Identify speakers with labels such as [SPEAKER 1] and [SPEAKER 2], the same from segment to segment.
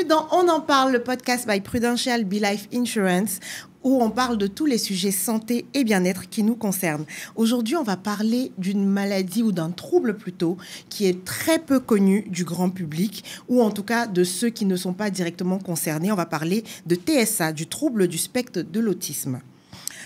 [SPEAKER 1] Bienvenue dans On en parle, le podcast by Prudential Be Life Insurance, où on parle de tous les sujets santé et bien-être qui nous concernent. Aujourd'hui, on va parler d'une maladie ou d'un trouble plutôt qui est très peu connu du grand public ou en tout cas de ceux qui ne sont pas directement concernés. On va parler de TSA, du trouble du spectre de l'autisme.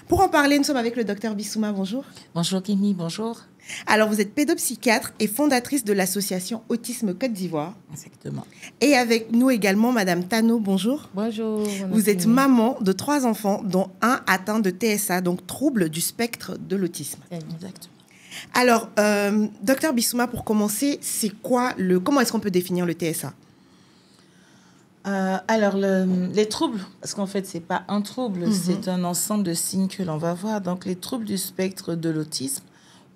[SPEAKER 1] Pour en parler, nous sommes avec le docteur Bissouma. Bonjour.
[SPEAKER 2] Bonjour Kémy, bonjour.
[SPEAKER 1] Alors, vous êtes pédopsychiatre et fondatrice de l'association Autisme Côte d'Ivoire.
[SPEAKER 2] Exactement.
[SPEAKER 1] Et avec nous également, Madame Tano, bonjour.
[SPEAKER 3] Bonjour.
[SPEAKER 1] Vous êtes maman de 3 enfants, dont un atteint de TSA, donc trouble du spectre de l'autisme.
[SPEAKER 2] Exactement.
[SPEAKER 1] Alors, docteur Bissouma, pour commencer, comment est-ce qu'on peut définir le TSA?
[SPEAKER 2] Les troubles, parce qu'en fait, ce n'est pas un trouble, c'est un ensemble de signes que l'on va voir. Donc, les troubles du spectre de l'autisme,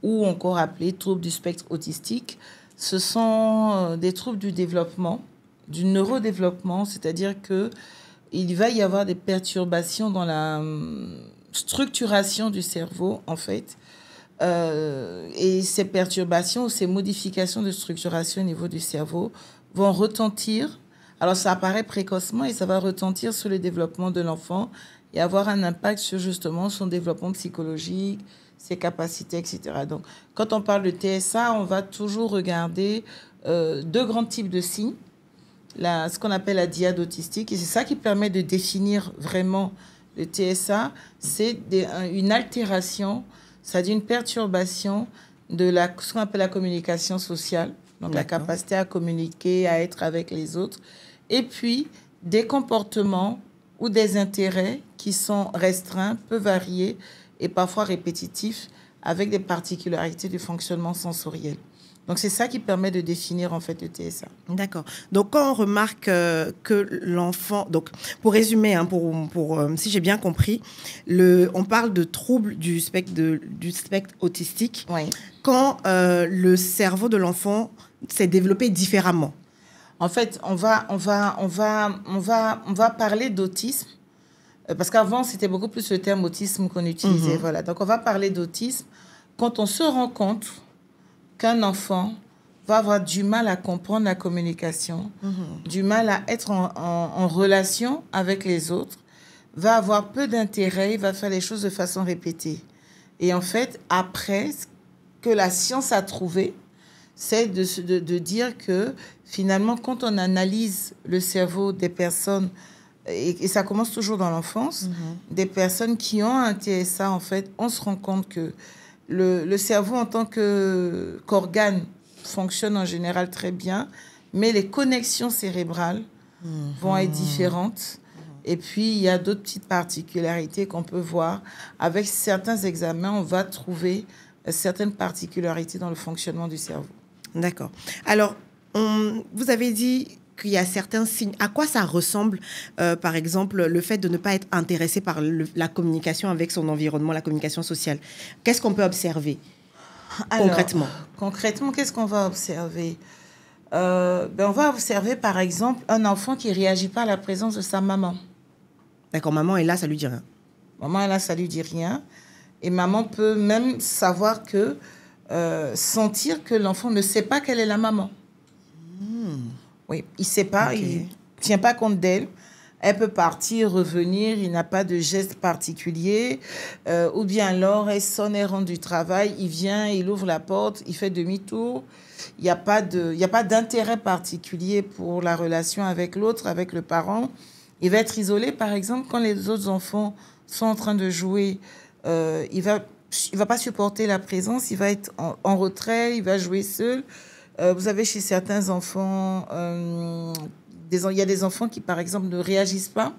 [SPEAKER 2] ou encore appelés troubles du spectre autistique, ce sont des troubles du développement, du neurodéveloppement, c'est-à-dire qu'il va y avoir des perturbations dans la structuration du cerveau, en fait. Et ces perturbations ou ces modifications de structuration au niveau du cerveau vont retentir. Alors, ça apparaît précocement et ça va retentir sur le développement de l'enfant et avoir un impact sur justement son développement psychologique, ses capacités, etc. Donc, quand on parle de TSA, on va toujours regarder 2 grands types de signes. Ce qu'on appelle la dyade autistique, et c'est ça qui permet de définir vraiment le TSA, c'est une altération, c'est-à-dire une perturbation de ce qu'on appelle la communication sociale, donc la capacité à communiquer, à être avec les autres, et puis des comportements ou des intérêts qui sont restreints, peu variés, et parfois répétitif, avec des particularités du fonctionnement sensoriel. Donc, c'est ça qui permet de définir, en fait, le TSA.
[SPEAKER 1] D'accord. Donc, quand on remarque que l'enfant... Donc, pour résumer, si j'ai bien compris, on parle de troubles du spectre autistique
[SPEAKER 2] Oui.
[SPEAKER 1] Quand le cerveau de l'enfant s'est développé différemment.
[SPEAKER 2] En fait, on va parler d'autisme. Parce qu'avant, c'était beaucoup plus le terme autisme qu'on utilisait. Voilà. Donc, on va parler d'autisme quand on se rend compte qu'un enfant va avoir du mal à comprendre la communication, du mal à être en relation avec les autres, va avoir peu d'intérêt, il va faire les choses de façon répétée. Et en fait, après, ce que la science a trouvé, c'est de dire que finalement, quand on analyse le cerveau des personnes, et ça commence toujours dans l'enfance, des personnes qui ont un TSA, en fait, on se rend compte que le cerveau en tant qu'organe fonctionne en général très bien, mais les connexions cérébrales vont être différentes. Et puis, il y a d'autres petites particularités qu'on peut voir. Avec certains examens, on va trouver certaines particularités dans le fonctionnement du cerveau.
[SPEAKER 1] D'accord. Alors, vous avez dit qu'il y a certains signes. À quoi ça ressemble, par exemple, le fait de ne pas être intéressé par la communication avec son environnement, la communication sociale? Qu'est-ce qu'on peut observer concrètement?
[SPEAKER 2] Concrètement, qu'est-ce qu'on va observer? On va observer, par exemple, un enfant qui ne réagit pas à la présence de sa maman.
[SPEAKER 1] D'accord, maman est là, ça lui dit rien.
[SPEAKER 2] Maman est là, ça lui dit rien. Et maman peut même savoir sentir que l'enfant ne sait pas quelle est la maman. Oui, il ne sait pas, il ne tient pas compte d'elle. Elle peut partir, revenir, il n'a pas de geste particulier. Ou bien alors, elle sonne, elle rentre du travail, il vient, il ouvre la porte, il fait demi-tour. Il n'y a pas d'intérêt particulier pour la relation avec l'autre, avec le parent. Il va être isolé, par exemple, quand les autres enfants sont en train de jouer. Il va pas supporter la présence, il va être en retrait, il va jouer seul. Vous avez chez certains enfants, il y a des enfants qui, par exemple, ne réagissent pas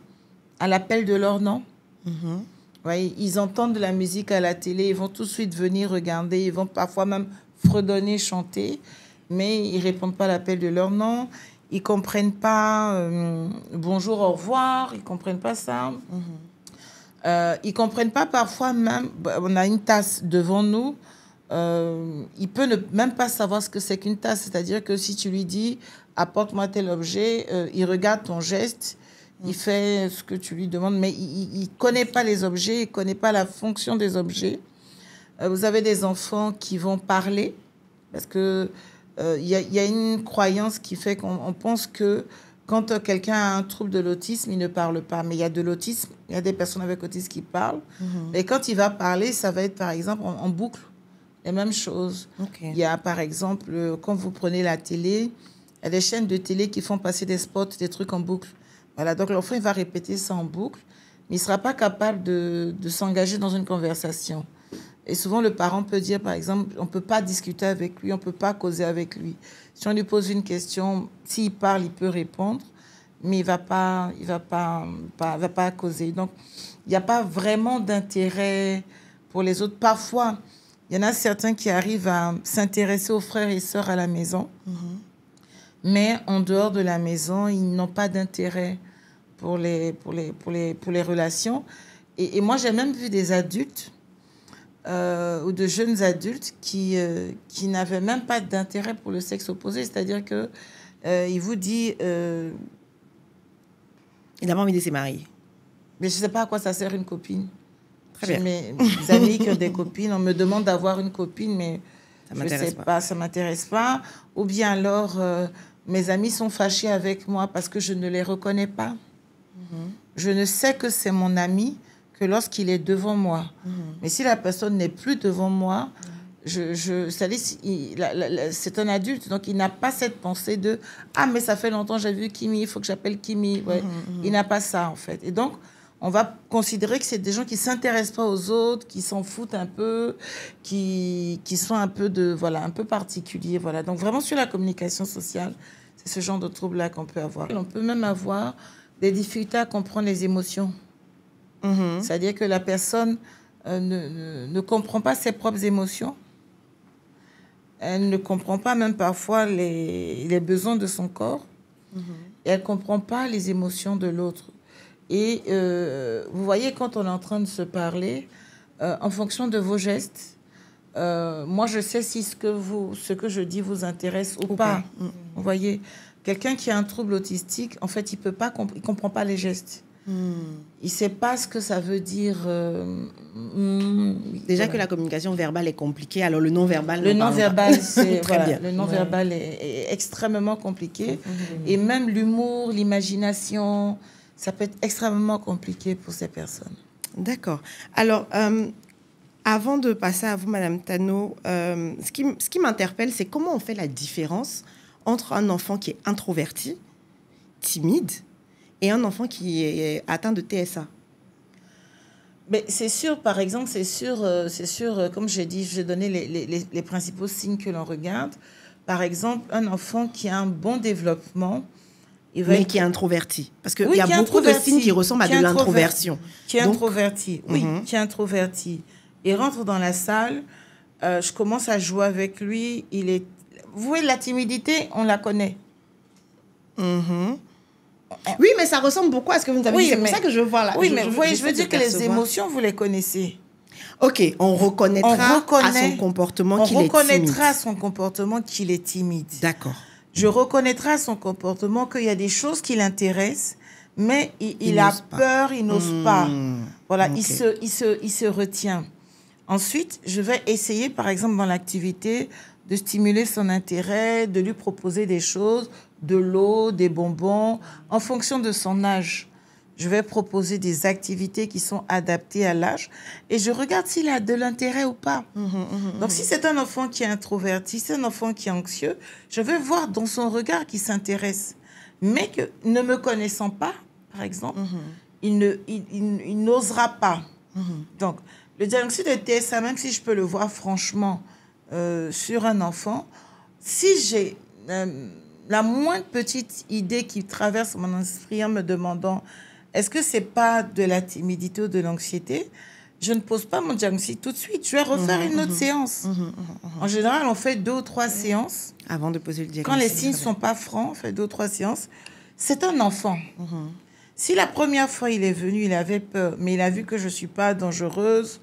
[SPEAKER 2] à l'appel de leur nom. Ouais, ils entendent de la musique à la télé, ils vont tout de suite venir regarder, ils vont parfois même fredonner, chanter, mais ils ne répondent pas à l'appel de leur nom. Ils ne comprennent pas bonjour, au revoir, ils ne comprennent pas ça. Ils ne comprennent pas parfois même, on a une tasse devant nous, il peut même pas savoir ce que c'est qu'une tasse. C'est-à-dire que si tu lui dis apporte-moi tel objet, il regarde ton geste, il fait ce que tu lui demandes, mais il connaît pas les objets, il connaît pas la fonction des objets. Vous avez des enfants qui vont parler parce que y a une croyance qui fait qu'on pense que quand quelqu'un a un trouble de l'autisme, il ne parle pas. Mais il y a de l'autisme, il y a des personnes avec autisme qui parlent. Et quand il va parler, ça va être, par exemple, en boucle, les mêmes choses.
[SPEAKER 1] Okay.
[SPEAKER 2] Il y a, par exemple, quand vous prenez la télé, il y a des chaînes de télé qui font passer des spots, des trucs en boucle. Voilà, donc l'enfant, il va répéter ça en boucle, mais il ne sera pas capable de s'engager dans une conversation. Et souvent, le parent peut dire, par exemple, on ne peut pas discuter avec lui, on ne peut pas causer avec lui. Si on lui pose une question, s'il parle, il peut répondre, mais il va pas causer. Donc, il n'y a pas vraiment d'intérêt pour les autres. Parfois, il y en a certains qui arrivent à s'intéresser aux frères et sœurs à la maison, mais en dehors de la maison, ils n'ont pas d'intérêt pour les relations. Et moi, j'ai même vu des adultes ou de jeunes adultes qui n'avaient même pas d'intérêt pour le sexe opposé. C'est-à-dire que il vous dit...
[SPEAKER 1] il n'a pas envie de se marier.
[SPEAKER 2] Mais je ne sais pas à quoi ça sert une copine.
[SPEAKER 1] Très bien.
[SPEAKER 2] Mes amis qui ont des copines, on me demande d'avoir une copine, mais je ne sais pas, ça ne m'intéresse pas. Ou bien alors, mes amis sont fâchés avec moi parce que je ne les reconnais pas. Je ne sais que c'est mon ami que lorsqu'il est devant moi. Mais si la personne n'est plus devant moi, c'est un adulte, donc il n'a pas cette pensée de « Ah, mais ça fait longtemps que j'ai vu Kimi, il faut que j'appelle Kimi. » Ouais. Il n'a pas ça, en fait. Et donc, on va considérer que c'est des gens qui ne s'intéressent pas aux autres, qui s'en foutent un peu, qui sont un peu particuliers. Voilà. Donc, vraiment, sur la communication sociale, c'est ce genre de trouble-là qu'on peut avoir. On peut même avoir des difficultés à comprendre les émotions. C'est-à-dire que la personne ne comprend pas ses propres émotions. Elle ne comprend pas même parfois les besoins de son corps. Et elle ne comprend pas les émotions de l'autre. Et vous voyez, quand on est en train de se parler, en fonction de vos gestes, moi, je sais si ce que je dis vous intéresse ou pas. Vous voyez, quelqu'un qui a un trouble autistique, en fait, il ne comprend pas les gestes. Il ne sait pas ce que ça veut dire.
[SPEAKER 1] Déjà que la communication verbale est compliquée, alors le non-verbal...
[SPEAKER 2] Le non-verbal, c'est...
[SPEAKER 1] Très bien.
[SPEAKER 2] Le non-verbal est extrêmement compliqué. Et même l'humour, l'imagination, ça peut être extrêmement compliqué pour ces personnes.
[SPEAKER 1] D'accord. Alors, avant de passer à vous, Madame Tano, ce qui m'interpelle, c'est comment on fait la différence entre un enfant qui est introverti, timide, et un enfant qui est atteint de TSA.
[SPEAKER 2] Mais c'est sûr, par exemple, comme j'ai dit, je vais donner les principaux signes que l'on regarde. Par exemple, un enfant qui a un bon développement...
[SPEAKER 1] Mais qui est introverti. Parce qu'il y a beaucoup de signes qui ressemblent à de l'introversion.
[SPEAKER 2] Qui est introverti, oui, qui est introverti. Il rentre dans la salle, je commence à jouer avec lui. Vous voyez, la timidité, on la connaît.
[SPEAKER 1] Oui, mais ça ressemble beaucoup à ce que vous nous avez dit. C'est pour ça que je vois là.
[SPEAKER 2] Oui, mais je veux dire que les émotions, vous les connaissez.
[SPEAKER 1] Ok, on reconnaîtra à son comportement qu'il est timide.
[SPEAKER 2] On reconnaîtra à son comportement qu'il est timide.
[SPEAKER 1] D'accord.
[SPEAKER 2] Je reconnaîtrai à son comportement qu'il y a des choses qui l'intéressent, mais il a peur, il n'ose pas. Voilà, okay. il se retient. Ensuite, je vais essayer, par exemple, dans l'activité, de stimuler son intérêt, de lui proposer des choses, de l'eau, des bonbons, en fonction de son âge. Je vais proposer des activités qui sont adaptées à l'âge et je regarde s'il a de l'intérêt ou pas. Donc, si c'est un enfant qui est introverti, c'est un enfant qui est anxieux, je vais voir dans son regard qu'il s'intéresse. Mais que, ne me connaissant pas, par exemple, il n'osera pas. Donc, le diagnostic de TSA, même si je peux le voir franchement sur un enfant, si j'ai la moindre petite idée qui traverse mon esprit en me demandant est-ce que c'est pas de la timidité ou de l'anxiété, je ne pose pas mon diagnostic tout de suite. Je vais refaire une autre séance. En général, on fait 2 ou 3 séances.
[SPEAKER 1] Avant de poser le diagnostic.
[SPEAKER 2] Quand les signes ne sont pas francs, on fait 2 ou 3 séances. C'est un enfant. Si la première fois, il est venu, il avait peur, mais il a vu que je ne suis pas dangereuse,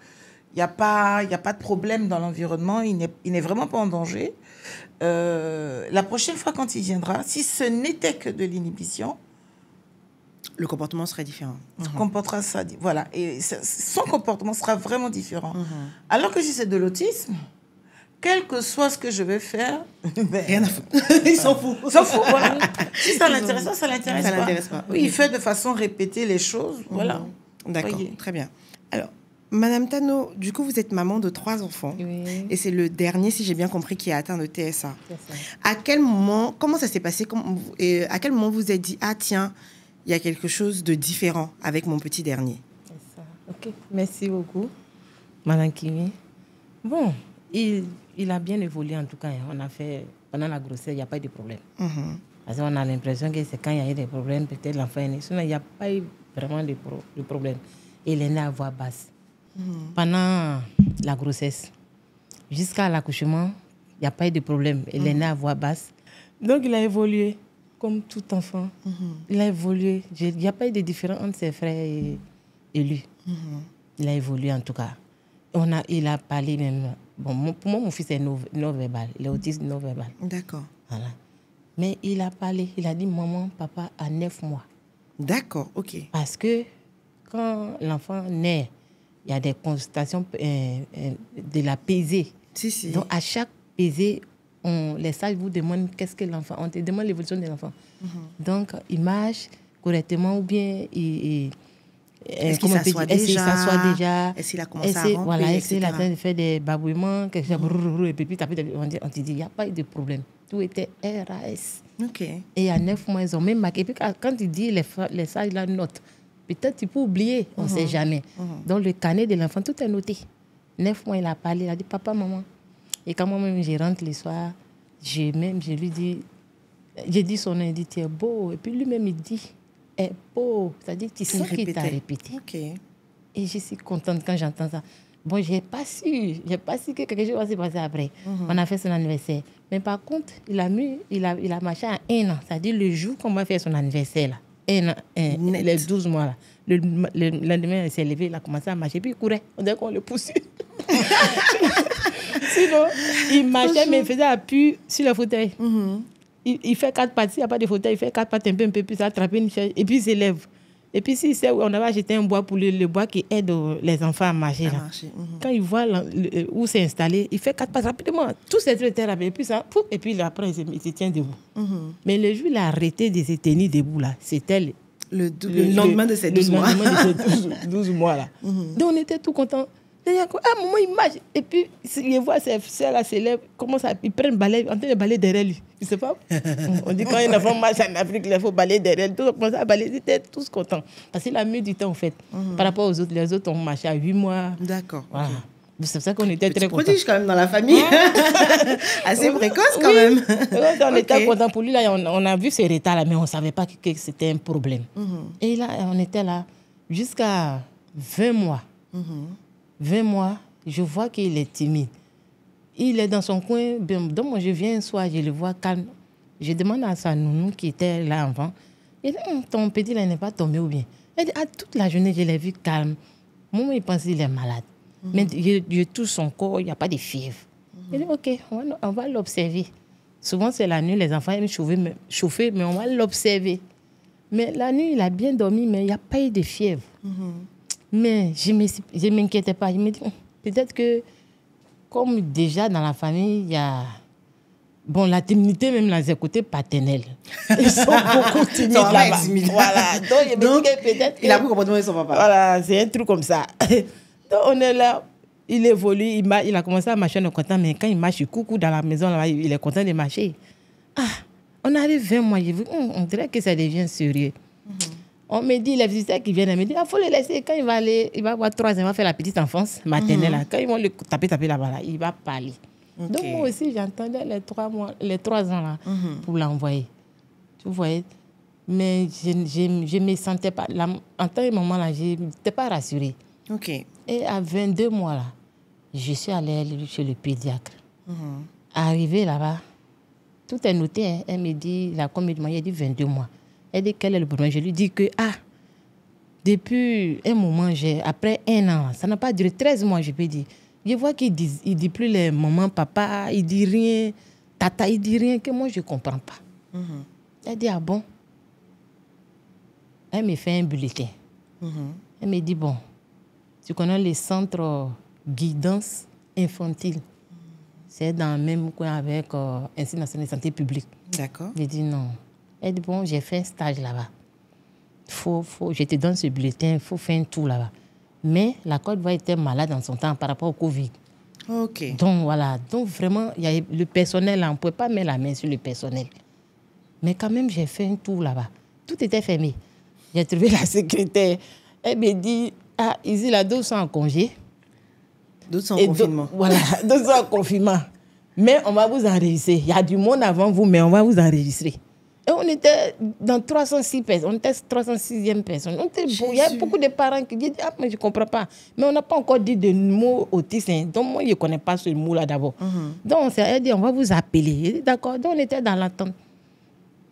[SPEAKER 2] il n'y a pas de problème dans l'environnement, il n'est vraiment pas en danger. La prochaine fois, quand il viendra, si ce n'était que de l'inhibition,
[SPEAKER 1] le comportement serait différent.
[SPEAKER 2] Comportera ça, voilà. Et son comportement sera vraiment différent. Alors que si c'est de l'autisme, quel que soit ce que je vais faire,
[SPEAKER 1] Rien à foutre. Ils s'en foutent.
[SPEAKER 2] S'en fout, voilà. Si ça l'intéresse pas, ça l'intéresse pas.
[SPEAKER 1] Ça l'intéresse pas.
[SPEAKER 2] Oui, il fait de façon répétée les choses, voilà.
[SPEAKER 1] D'accord,
[SPEAKER 2] Voyez.
[SPEAKER 1] très bien. Alors, Madame Tano, du coup, vous êtes maman de 3 enfants.
[SPEAKER 3] Oui.
[SPEAKER 1] Et c'est le dernier, si j'ai bien compris, qui a atteint le TSA.
[SPEAKER 3] C'est ça.
[SPEAKER 1] À quel moment, comment ça s'est passé et à quel moment vous vous êtes dit, ah tiens, il y a quelque chose de différent avec mon petit dernier?
[SPEAKER 3] C'est ça. Ok, merci beaucoup, Madame Kimi. Bon, il a bien évolué en tout cas. On a fait, pendant la grossesse, il n'y a pas eu de problème. Parce qu'on a l'impression que c'est quand il y a eu des problèmes, peut-être l'enfant est né. Sinon, il n'y a pas eu vraiment de problème. Et il est né à voix basse. Pendant la grossesse, jusqu'à l'accouchement, il n'y a pas eu de problème. Il est né à voix basse. Donc, il a évolué comme tout enfant. Il a évolué. Il n'y a pas eu de différence entre ses frères et lui. Il a évolué en tout cas. Il a parlé même. Bon, pour moi, mon fils est non-verbal. Il est autiste non-verbal.
[SPEAKER 1] D'accord.
[SPEAKER 3] Voilà. Mais il a parlé. Il a dit maman, papa à 9 mois.
[SPEAKER 1] D'accord, ok.
[SPEAKER 3] Parce que quand l'enfant naît, il y a des consultations de la pesée.
[SPEAKER 1] Si.
[SPEAKER 3] Donc, à chaque pesée, les sages vous demandent qu'est-ce que l'enfant... On te demande l'évolution de l'enfant. Donc, il marche correctement ou bien...
[SPEAKER 1] Est-ce qu'il s'assoit déjà? Est-ce qu'il a commencé à ramper,
[SPEAKER 3] voilà, est-ce qu'il
[SPEAKER 1] etc.
[SPEAKER 3] a train de faire des babouillements, quelque chose, et puis on te dit, il n'y a pas eu de problème. Tout était RAS.
[SPEAKER 1] Ok.
[SPEAKER 3] Et à 9 mois, ils ont même marqué. Et puis quand il dit, les sages la notent. Peut-être tu peux oublier, on ne sait jamais. Dans le carnet de l'enfant, tout est noté. 9 mois, il a parlé, il a dit, papa, maman. Et quand moi-même, je rentre le soir, je lui dis, j'ai dit son nom, il dit, tu es beau. Et puis lui-même, il dit, est beau. C'est-à-dire, tu sens qu'il t'a répété.
[SPEAKER 1] Ok.
[SPEAKER 3] Et je suis contente quand j'entends ça. Bon, je n'ai pas su que quelque chose va se passer après. On a fait son anniversaire. Mais par contre, il a marché à 1 an. C'est-à-dire le jour qu'on va faire son anniversaire, là. 1 an, les 12 mois, là. Le lendemain, il s'est levé, il a commencé à marcher, puis il courait. On dirait qu'on le poussait. Sinon, il marchait, mais il faisait appui sur le fauteuil. Il fait 4 pattes. S'il n'y a pas de fauteuil, il fait 4 pattes un peu, puis il attrape une chaise, et puis il s'élève. Et puis, s'il sait, on avait acheté un bois pour le bois qui aide les enfants à marcher. Là. Quand il voit où c'est installé, il fait 4 pas rapidement. Tout c'est très rapide. Et puis, et puis après, il se tient debout. Mais le jour où il a arrêté de se tenir debout, là, c'était
[SPEAKER 1] le lendemain de ces 12 mois.
[SPEAKER 3] Le lendemain de ces 12 mois. Là. Donc, on était tout contents. Ah, maman, il marche. Et puis, il voit ses soeurs là, ses lèvres, ils prennent un balai, en train de balayer derrière lui. Tu sais pas? On dit quand un enfant marche en Afrique, il faut balayer derrière lui. Tout commence à balayer, ils étaient tous contents. Parce qu'il a mis du temps, en fait. Par rapport aux autres, les autres ont marché à 8 mois.
[SPEAKER 1] D'accord.
[SPEAKER 3] Voilà. C'est pour ça qu'on était très contents.
[SPEAKER 1] Prodige quand même dans la famille. Assez précoce quand même.
[SPEAKER 3] On était contents pour lui. Là, on a vu ses retards, là, mais on ne savait pas que c'était un problème. Et là, on était là jusqu'à 20 mois. 20 mois, je vois qu'il est timide. Il est dans son coin. Donc, moi, je viens un soir, je le vois calme. Je demande à sa nounou qui était là avant. Il dit, ton petit, là, n'est pas tombé ou bien? Elle dit, toute la journée, je l'ai vu calme. Moi, il pense qu'il est malade. Mais je touche son corps, il n'y a pas de fièvre. Il dit, OK, on va l'observer. Souvent, c'est la nuit, les enfants aiment chauffer, mais on va l'observer. Mais la nuit, il a bien dormi, mais il n'y a pas eu de fièvre. Mais je ne m'inquiétais pas. Je me dis, peut-être que, comme déjà dans la famille, il y a... Bon, la timidité, même les côtés paternels. Ils sont beaucoup timides là-bas. Voilà. Donc, je me dis que peut-être...
[SPEAKER 1] Il a pris comportement de son papa.
[SPEAKER 3] Voilà, c'est un truc comme ça. Donc, on est là. Il évolue. Il a commencé à marcher, on est content. Mais quand il marche, il coucou dans la maison, là, il est content de marcher. On arrive 20 mois. Je dis, on dirait que ça devient sérieux. On me dit, les visiteurs qui viennent, ils me disent, il faut le laisser. Quand il va avoir 3 ans, il va faire la petite enfance maternelle. Là. Quand ils vont le taper là-bas, là, il va parler. Donc, moi aussi, j'entendais les 3 ans là, pour l'envoyer. Tu voyais? Mais je ne me sentais pas... En tant que maman, là, je n'étais pas rassurée. Et à 22 mois, là, je suis allée chez le pédiatre. Arrivée là-bas, tout est noté. Hein. Elle me dit, la combien de mois? Elle dit 22 mois. Elle dit, quel est le problème? Je lui dis que, depuis un moment, après 1 an, ça n'a pas duré 13 mois, je peux dire. Je vois qu'il ne dit plus les mamans, papa, il ne dit rien, tata, il ne dit rien, que moi, je ne comprends pas. Elle dit, ah bon? Elle me fait un bulletin. Elle me dit, bon, tu connais les centres guidance infantile. C'est dans le même coin avec Institut national de santé publique.
[SPEAKER 1] D'accord.
[SPEAKER 3] J'ai dit non. Elle dit bon, j'ai fait un stage là-bas. Je te donne ce bulletin, il faut faire un tour là-bas. Mais la Côte d'Ivoire était malade en son temps par rapport au Covid.
[SPEAKER 1] Ok.
[SPEAKER 3] Donc voilà, donc vraiment, il y a le personnel, là, on ne pouvait pas mettre la main sur le personnel. Mais quand même, j'ai fait un tour là-bas. Tout était fermé. J'ai trouvé la secrétaire. Elle me dit, ah, ici, là, d'autres sont en congé.
[SPEAKER 1] D'autres sont en confinement.
[SPEAKER 3] Voilà, d'autres sont en confinement. Mais on va vous enregistrer. Il y a du monde avant vous, mais on va vous enregistrer. Et on était dans 306 personnes. On était 306e personne. Il y a beaucoup de parents qui disent, ah, mais je ne comprends pas. Mais on n'a pas encore dit de mot autiste. Hein. Donc, moi, je ne connais pas ce mot-là d'abord. Donc, elle dit, on va vous appeler. J'ai dit, d'accord. Donc, on était dans l'attente.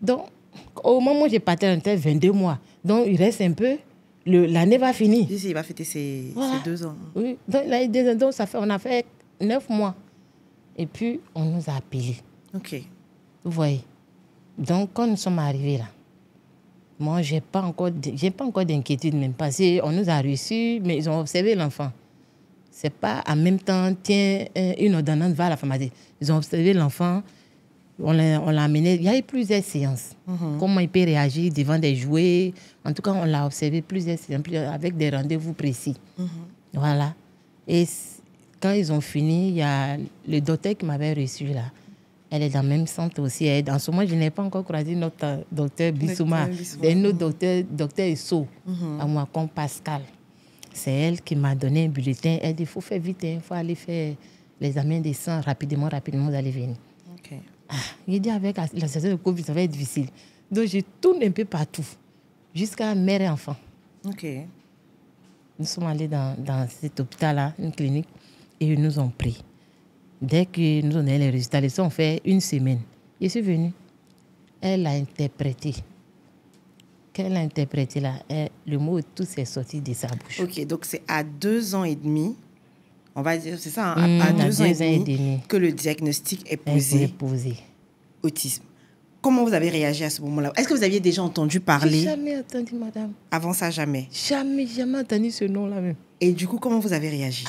[SPEAKER 3] Donc, au moment où j'ai parti, on était 22 mois. Donc, il reste un peu. L'année va finir.
[SPEAKER 1] Ici, il va fêter ses 2 ans.
[SPEAKER 3] Oui. Donc, on a fait 9 mois. Et puis, on nous a appelés.
[SPEAKER 1] OK.
[SPEAKER 3] Vous voyez. Donc, quand nous sommes arrivés là, moi, je n'ai pas encore d'inquiétude même. Parce qu'on nous a reçus, mais ils ont observé l'enfant. Ce n'est pas en même temps, tiens, une ordonnance va à la pharmacie. Ils ont observé l'enfant, on l'a amené. Il y a eu plusieurs séances. Comment il peut réagir devant des jouets. En tout cas, on l'a observé plusieurs séances avec des rendez-vous précis. Voilà. Et quand ils ont fini, il y a le docteur qui m'avait reçu là. Elle est dans le même centre aussi. En ce moment, je n'ai pas encore croisé notre docteur Bissouma. C'est un autre docteur Isso, à moi, comme Pascal. C'est elle qui m'a donné un bulletin. Elle dit, il faut faire vite, il faut aller faire l'examen des sangs rapidement, vous allez venir.
[SPEAKER 1] Okay.
[SPEAKER 3] J'ai dit, avec la saison de Covid, ça va être difficile. Donc, je tourne un peu partout, jusqu'à mère et enfant.
[SPEAKER 1] OK.
[SPEAKER 3] Nous sommes allés dans cet hôpital-là, une clinique, et ils nous ont pris. Dès que nous avons les résultats, ils ont fait 1 semaine. Je suis venue. Elle a interprété. Quand elle a interprété là, le mot tout s'est sorti de sa bouche.
[SPEAKER 1] OK, donc c'est à 2 ans et demi, on va dire, c'est ça, hein, à 2 ans et demi, que le diagnostic est posé. Autisme. Comment vous avez réagi à ce moment-là? Est-ce que vous aviez déjà entendu parler?
[SPEAKER 3] J'ai jamais entendu, madame.
[SPEAKER 1] Avant ça, jamais?
[SPEAKER 3] Jamais entendu ce nom-là même.
[SPEAKER 1] Et du coup, comment vous avez réagi?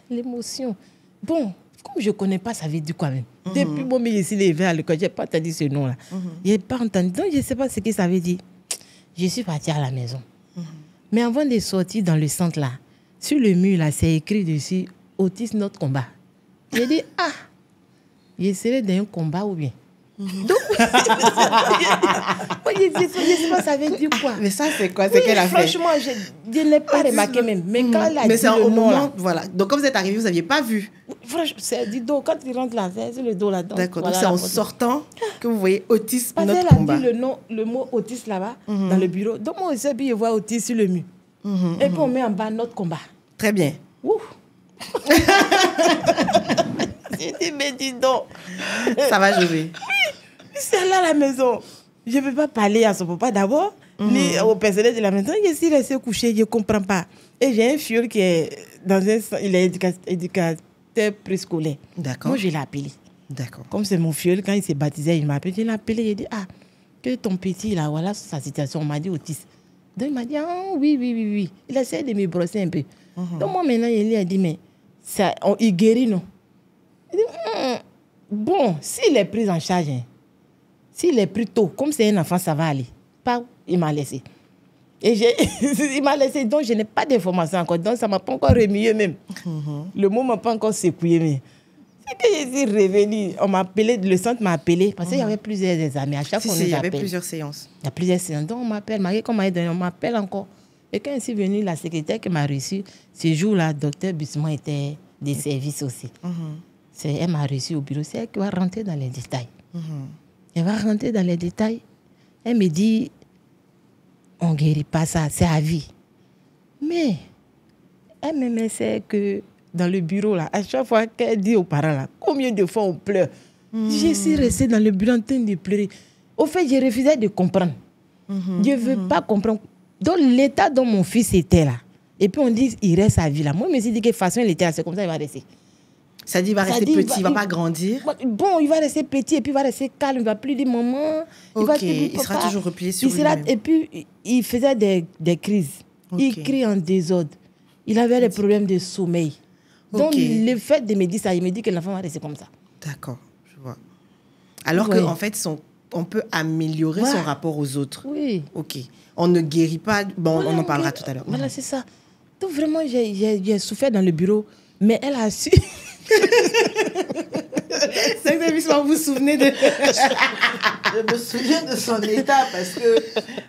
[SPEAKER 3] L'émotion. Bon, comme je ne connais pas, ça veut dire quoi même. Depuis mon je suis levé à l'école, je n'ai pas entendu ce nom-là. Je n'ai pas entendu. Donc, je ne sais pas ce que ça veut dire. Je suis partie à la maison. Mais avant de sortir dans le centre là, sur le mur là, c'est écrit dessus « Autisme, notre combat ». J'ai dit « Ah, je serai dans un combat ou bien ?» Donc, je ne sais pas ça veut dire quoi.
[SPEAKER 1] Mais ça, c'est quoi? C'est qu'elle a fait?
[SPEAKER 3] Franchement, je n'ai pas remarqué même. Mais quand elle a dit le nom là...
[SPEAKER 1] Voilà. Donc, quand vous êtes arrivé, vous n'aviez pas vu?
[SPEAKER 3] Franchement, c'est du dos. Quand tu rentres là, c'est le dos là.
[SPEAKER 1] D'accord. Donc, c'est en sortant que vous voyez autisme,
[SPEAKER 3] parce
[SPEAKER 1] notre combat.
[SPEAKER 3] Parce qu'elle a dit le mot autisme là-bas, dans le bureau. Donc, moi aussi, je vois autisme sur le mur. Et puis, on met en bas notre combat.
[SPEAKER 1] Très bien.
[SPEAKER 3] Ouf. J'ai dit, mais dis donc.
[SPEAKER 1] Ça va jouer.
[SPEAKER 3] Oui, c'est là à la maison. Je ne peux pas parler à son papa d'abord, ni au personnel de la maison. Je suis restée couchée, je ne comprends pas. Et j'ai un filleul qui est il est éducateur préscolaire.
[SPEAKER 1] D'accord.
[SPEAKER 3] Moi, je l'ai appelé.
[SPEAKER 1] D'accord.
[SPEAKER 3] Comme c'est mon filleul, quand il s'est baptisé, il m'a appelé. Je l'ai appelé, il a dit, ah, que ton petit, là, voilà sa situation. On m'a dit autiste. Donc, il m'a dit, ah, oui. Il essaie de me brosser un peu. Donc, moi, maintenant, il a dit, mais ça, il guérit, non? Il dit, bon, s'il est pris en charge, hein, s'il est pris tôt, comme c'est un enfant, ça va aller. Pas, il m'a laissé. Et il m'a laissé, donc je n'ai pas d'informations encore. Donc, ça ne m'a pas encore remué même. Le mot ne m'a pas encore secoué. Mais c'est que je suis revenue. On m'a appelé, le centre m'a appelé, parce qu'il y avait plusieurs examens. À chaque fois, on nous appelle.
[SPEAKER 1] Il y avait plusieurs séances.
[SPEAKER 3] Il y a plusieurs séances. Donc, on m'appelle. On m'appelle encore. Et quand je suis venue, la secrétaire qui m'a reçue, ce jour-là, docteur Bussouma était des services aussi. Elle m'a reçue au bureau. C'est elle qui va rentrer dans les détails. Elle va rentrer dans les détails. Elle me dit, on ne guérit pas ça, c'est à vie. Mais, elle me sait que dans le bureau, là, à chaque fois qu'elle dit aux parents, là, combien de fois on pleure. Je suis restée dans le bureau en train de pleurer. Au fait, je refusais de comprendre. Je ne veux pas comprendre. Donc, l'état dont mon fils était là, et puis on dit, il reste à vie là. Moi, je me suis dit que de toute façon, il était là, c'est comme ça, il va rester.
[SPEAKER 1] Ça dit, il va rester petit, il ne va pas grandir.
[SPEAKER 3] Bon, il va rester petit et puis il va rester calme, il ne va plus dire maman.
[SPEAKER 1] Il sera toujours replié sur lui-même.
[SPEAKER 3] Et puis, il faisait des crises. Il crie en désordre. Il avait des problèmes de sommeil. Donc, le fait de me dire ça, il me dit que l'enfant va rester comme ça.
[SPEAKER 1] D'accord, je vois. Alors
[SPEAKER 3] Oui.
[SPEAKER 1] qu'en fait, on peut améliorer son rapport aux autres.
[SPEAKER 3] Oui.
[SPEAKER 1] Ok. On ne guérit pas. Bon,
[SPEAKER 3] Voilà,
[SPEAKER 1] on en parlera tout à l'heure.
[SPEAKER 3] Voilà, c'est ça. Donc vraiment, j'ai souffert dans le bureau, mais elle a su.
[SPEAKER 1] C'est que vous vous souvenez de...
[SPEAKER 2] Je me souviens de son état parce que,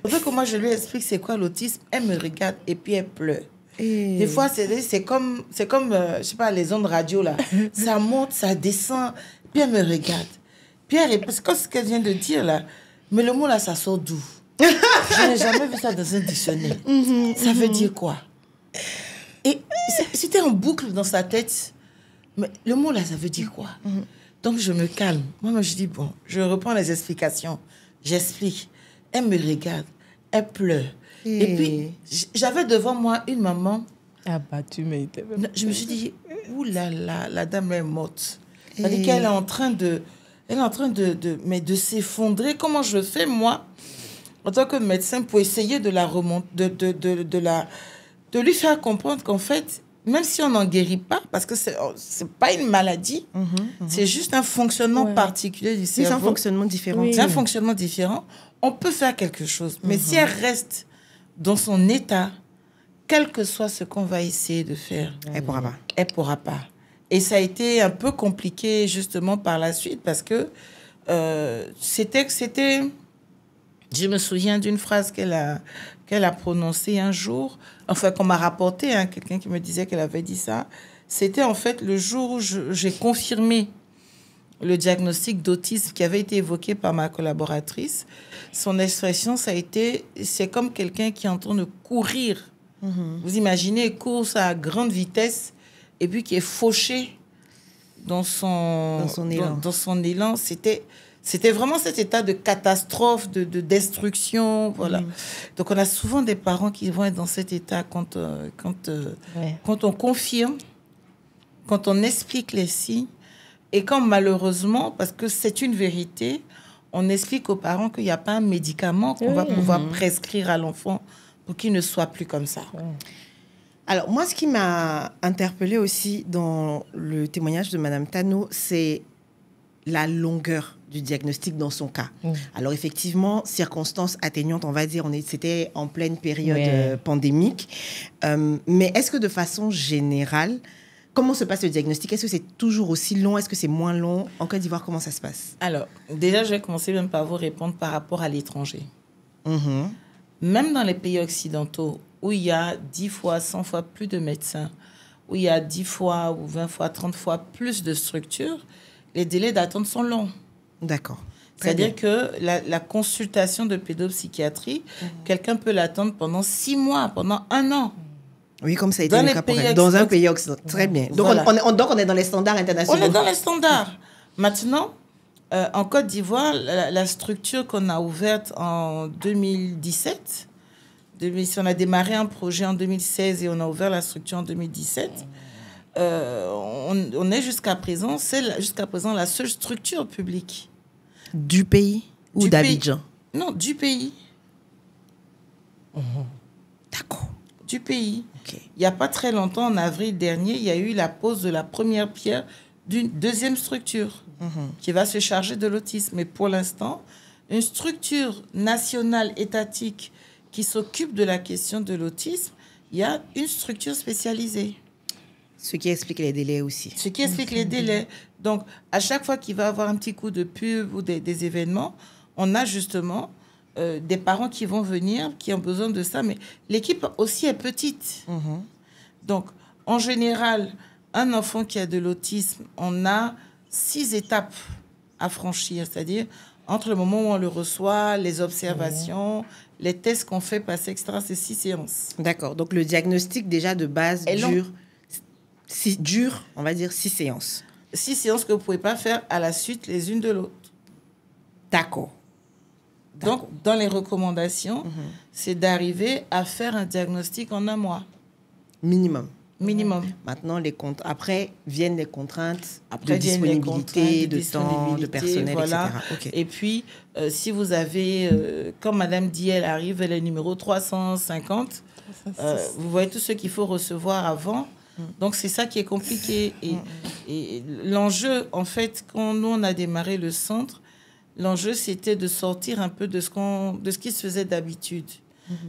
[SPEAKER 2] en fait, comment je lui explique c'est quoi l'autisme, elle me regarde et puis elle pleure. Des fois, c'est comme je sais pas, les ondes radio, là. Ça monte, ça descend, puis elle me regarde. Puis elle répond, c'est comme ce qu'elle vient de dire, là. Mais le mot, là, ça sort d'où? Je n'ai jamais vu ça dans un dictionnaire. Ça veut dire quoi? Et c'était en boucle dans sa tête. Mais le mot, là, ça veut dire quoi? Donc, je me calme. Moi, je dis, bon, je reprends les explications. J'explique. Elle me regarde. Elle pleure. Et puis, j'avais devant moi une maman.
[SPEAKER 3] Ah bah, tu m'étais...
[SPEAKER 2] Je me suis dit, ouh là là, la dame est morte. C'est-à-dire qu'elle est en train de... Elle est en train de s'effondrer. Comment je fais, moi, en tant que médecin, pour essayer de la remonter, de lui faire comprendre qu'en fait, même si on n'en guérit pas, parce que c'est pas une maladie, c'est juste un fonctionnement particulier du cerveau.
[SPEAKER 1] C'est un fonctionnement différent.
[SPEAKER 2] C'est un fonctionnement différent. On peut faire quelque chose. Mais si elle reste dans son état, quel que soit ce qu'on va essayer de faire,
[SPEAKER 1] Elle pourra pas.
[SPEAKER 2] Elle pourra pas. Et ça a été un peu compliqué justement par la suite parce que c'était... Je me souviens d'une phrase qu'elle a prononcée un jour, enfin qu'on m'a rapporté, hein, quelqu'un qui me disait qu'elle avait dit ça. C'était en fait le jour où j'ai confirmé le diagnostic d'autisme qui avait été évoqué par ma collaboratrice. Son expression, ça a été, c'est comme quelqu'un qui est en train de courir. Vous imaginez, course à grande vitesse et puis qui est fauché dans son élan. C'était vraiment cet état de catastrophe, de destruction, voilà. Donc, on a souvent des parents qui vont être dans cet état quand on confirme, quand on explique les signes, et quand malheureusement, parce que c'est une vérité, on explique aux parents qu'il n'y a pas un médicament qu'on va pouvoir prescrire à l'enfant pour qu'il ne soit plus comme ça.
[SPEAKER 1] Alors, moi, ce qui m'a interpellée aussi dans le témoignage de Madame Tano, c'est la longueur du diagnostic dans son cas. Alors, effectivement, circonstances atteignantes, on va dire, c'était en pleine période pandémique. Mais est-ce que de façon générale, comment se passe le diagnostic? Est-ce que c'est toujours aussi long? Est-ce que c'est moins long? En Côte d'Ivoire, comment ça se passe?
[SPEAKER 2] Alors, déjà, je vais commencer même par vous répondre par rapport à l'étranger. Même dans les pays occidentaux, où il y a 10 fois, 100 fois plus de médecins, où il y a 10 fois ou 20 fois, 30 fois plus de structures, les délais d'attente sont longs.
[SPEAKER 1] D'accord.
[SPEAKER 2] C'est-à-dire que la consultation de pédopsychiatrie, quelqu'un peut l'attendre pendant 6 mois, pendant 1 an.
[SPEAKER 1] Oui, comme ça a été le cas pour elle. Dans un pays occidental. Très bien. Donc,
[SPEAKER 2] voilà.
[SPEAKER 1] on est dans les standards internationaux.
[SPEAKER 2] On est dans les standards. Maintenant, en Côte d'Ivoire, la structure qu'on a ouverte en 2017, on a démarré un projet en 2016 et on a ouvert la structure en 2017. On est jusqu'à présent, la seule structure publique.
[SPEAKER 1] Du pays ou d'Abidjan?
[SPEAKER 2] Non, du pays.
[SPEAKER 1] D'accord.
[SPEAKER 2] Du pays.
[SPEAKER 1] Okay.
[SPEAKER 2] Il n'y a pas très longtemps, en avril dernier, il y a eu la pose de la première pierre d'une deuxième structure qui va se charger de l'autisme. Mais pour l'instant, une structure nationale étatique qui s'occupe de la question de l'autisme, il y a une structure spécialisée.
[SPEAKER 1] Ce qui explique les délais aussi.
[SPEAKER 2] Ce qui explique les délais. Donc, à chaque fois qu'il va y avoir un petit coup de pub ou des événements, on a justement des parents qui vont venir, qui ont besoin de ça. Mais l'équipe aussi est petite. Donc, en général, un enfant qui a de l'autisme, on a 6 étapes à franchir. C'est-à-dire, entre le moment où on le reçoit, les observations, les tests qu'on fait passer, etc., c'est 6 séances.
[SPEAKER 1] D'accord. Donc, le diagnostic, déjà, de base, dure, on va dire, 6 séances.
[SPEAKER 2] 6 séances que vous ne pouvez pas faire à la suite les unes de l'autre.
[SPEAKER 1] D'accord.
[SPEAKER 2] Donc, dans les recommandations, c'est d'arriver à faire un diagnostic en 1 mois.
[SPEAKER 1] Minimum.
[SPEAKER 2] Maintenant,
[SPEAKER 1] après viennent les contraintes de disponibilité, de temps, de personnel,
[SPEAKER 2] voilà.
[SPEAKER 1] etc. Okay.
[SPEAKER 2] Et puis, si vous avez, comme Madame dit, elle arrive, elle est numéro 350, vous voyez tout ce qu'il faut recevoir avant. Donc, c'est ça qui est compliqué. Et l'enjeu, en fait, quand nous, on a démarré le centre, l'enjeu, c'était de sortir un peu de ce qui se faisait d'habitude.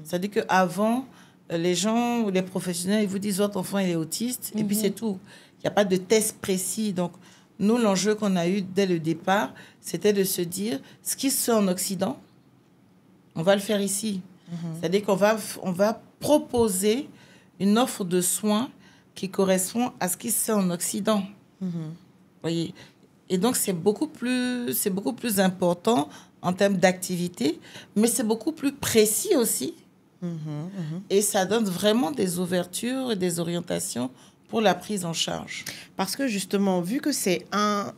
[SPEAKER 2] C'est-à-dire qu'avant, les gens, les professionnels, ils vous disent votre enfant il est autiste, et puis c'est tout. Il n'y a pas de test précis. Donc, nous, l'enjeu qu'on a eu dès le départ, c'était de se dire, ce qui se fait en Occident, on va le faire ici. C'est-à-dire qu'on va proposer une offre de soins qui correspond à ce qui se fait en Occident. Voyez. Et donc, c'est beaucoup plus important en termes d'activité, mais c'est beaucoup plus précis aussi. Et ça donne vraiment des ouvertures et des orientations pour la prise en charge.
[SPEAKER 1] Parce que justement, vu que c'est pas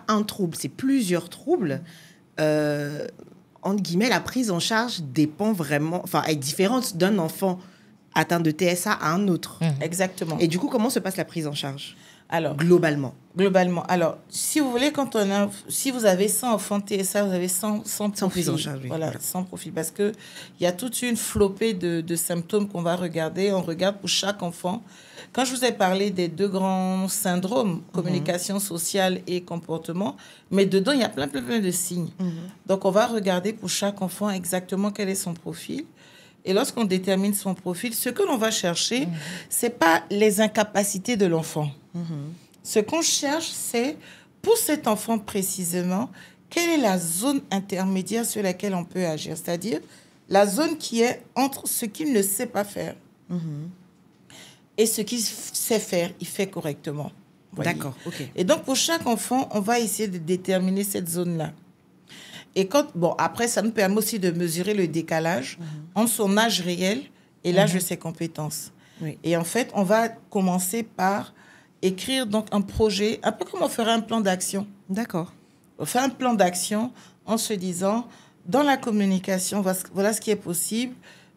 [SPEAKER 1] un trouble, c'est plusieurs troubles, entre guillemets, la prise en charge dépend vraiment, enfin, est différente d'un enfant atteint de TSA à un autre.
[SPEAKER 2] Exactement.
[SPEAKER 1] Et du coup, comment se passe la prise en charge?
[SPEAKER 2] Alors,
[SPEAKER 1] globalement.
[SPEAKER 2] Alors, si vous voulez, si vous avez 100 enfants TSA, vous avez 100 profils.
[SPEAKER 1] Sans prise en charge, oui.
[SPEAKER 2] Voilà, 100 profils. Parce qu'il y a toute une flopée de symptômes qu'on va regarder. On regarde pour chaque enfant. Quand je vous ai parlé des 2 grands syndromes, communication sociale et comportement, mais dedans, il y a plein de signes. Donc, on va regarder pour chaque enfant exactement quel est son profil. Et lorsqu'on détermine son profil, ce que l'on va chercher, ce n'est pas les incapacités de l'enfant. Ce qu'on cherche, c'est, pour cet enfant précisément, quelle est la zone intermédiaire sur laquelle on peut agir. C'est-à-dire la zone qui est entre ce qu'il ne sait pas faire et ce qu'il sait faire, il fait correctement.
[SPEAKER 1] D'accord, ok.
[SPEAKER 2] Et donc, pour chaque enfant, on va essayer de déterminer cette zone-là. Et après, ça nous permet aussi de mesurer le décalage entre son âge réel et l'âge de ses compétences.
[SPEAKER 1] Oui.
[SPEAKER 2] Et en fait, on va commencer par écrire donc un projet, un peu comme on ferait un plan d'action.
[SPEAKER 1] D'accord.
[SPEAKER 2] On fait un plan d'action en se disant, dans la communication, voilà ce qui est possible,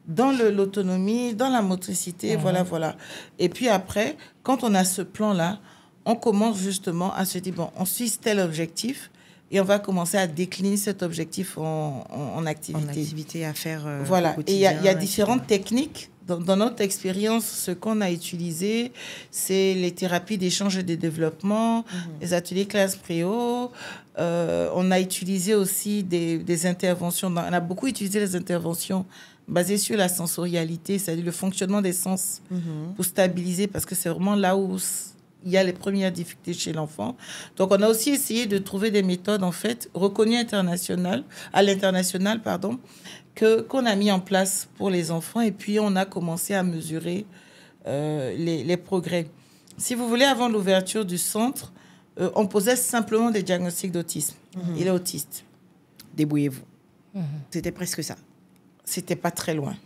[SPEAKER 2] dans l'autonomie, dans la motricité, voilà. Et puis après, quand on a ce plan-là, on commence justement à se dire, bon, on suit tel objectif, et on va commencer à décliner cet objectif en activité.
[SPEAKER 1] En activité à faire
[SPEAKER 2] voilà.
[SPEAKER 1] au quotidien.
[SPEAKER 2] Et il y a différentes techniques. Dans notre expérience, ce qu'on a utilisé, c'est les thérapies d'échange et de développement, les ateliers classe préo. On a utilisé aussi des interventions. On a beaucoup utilisé les interventions basées sur la sensorialité, c'est-à-dire le fonctionnement des sens pour stabiliser, parce que c'est vraiment là où il y a les premières difficultés chez l'enfant. Donc, on a aussi essayé de trouver des méthodes, en fait, reconnues à l'international, qu'on a mis en place pour les enfants. Et puis, on a commencé à mesurer les progrès. Si vous voulez, avant l'ouverture du centre, on posait simplement des diagnostics d'autisme. Il est autiste.
[SPEAKER 1] Débrouillez-vous. C'était presque ça.
[SPEAKER 2] C'était pas très loin.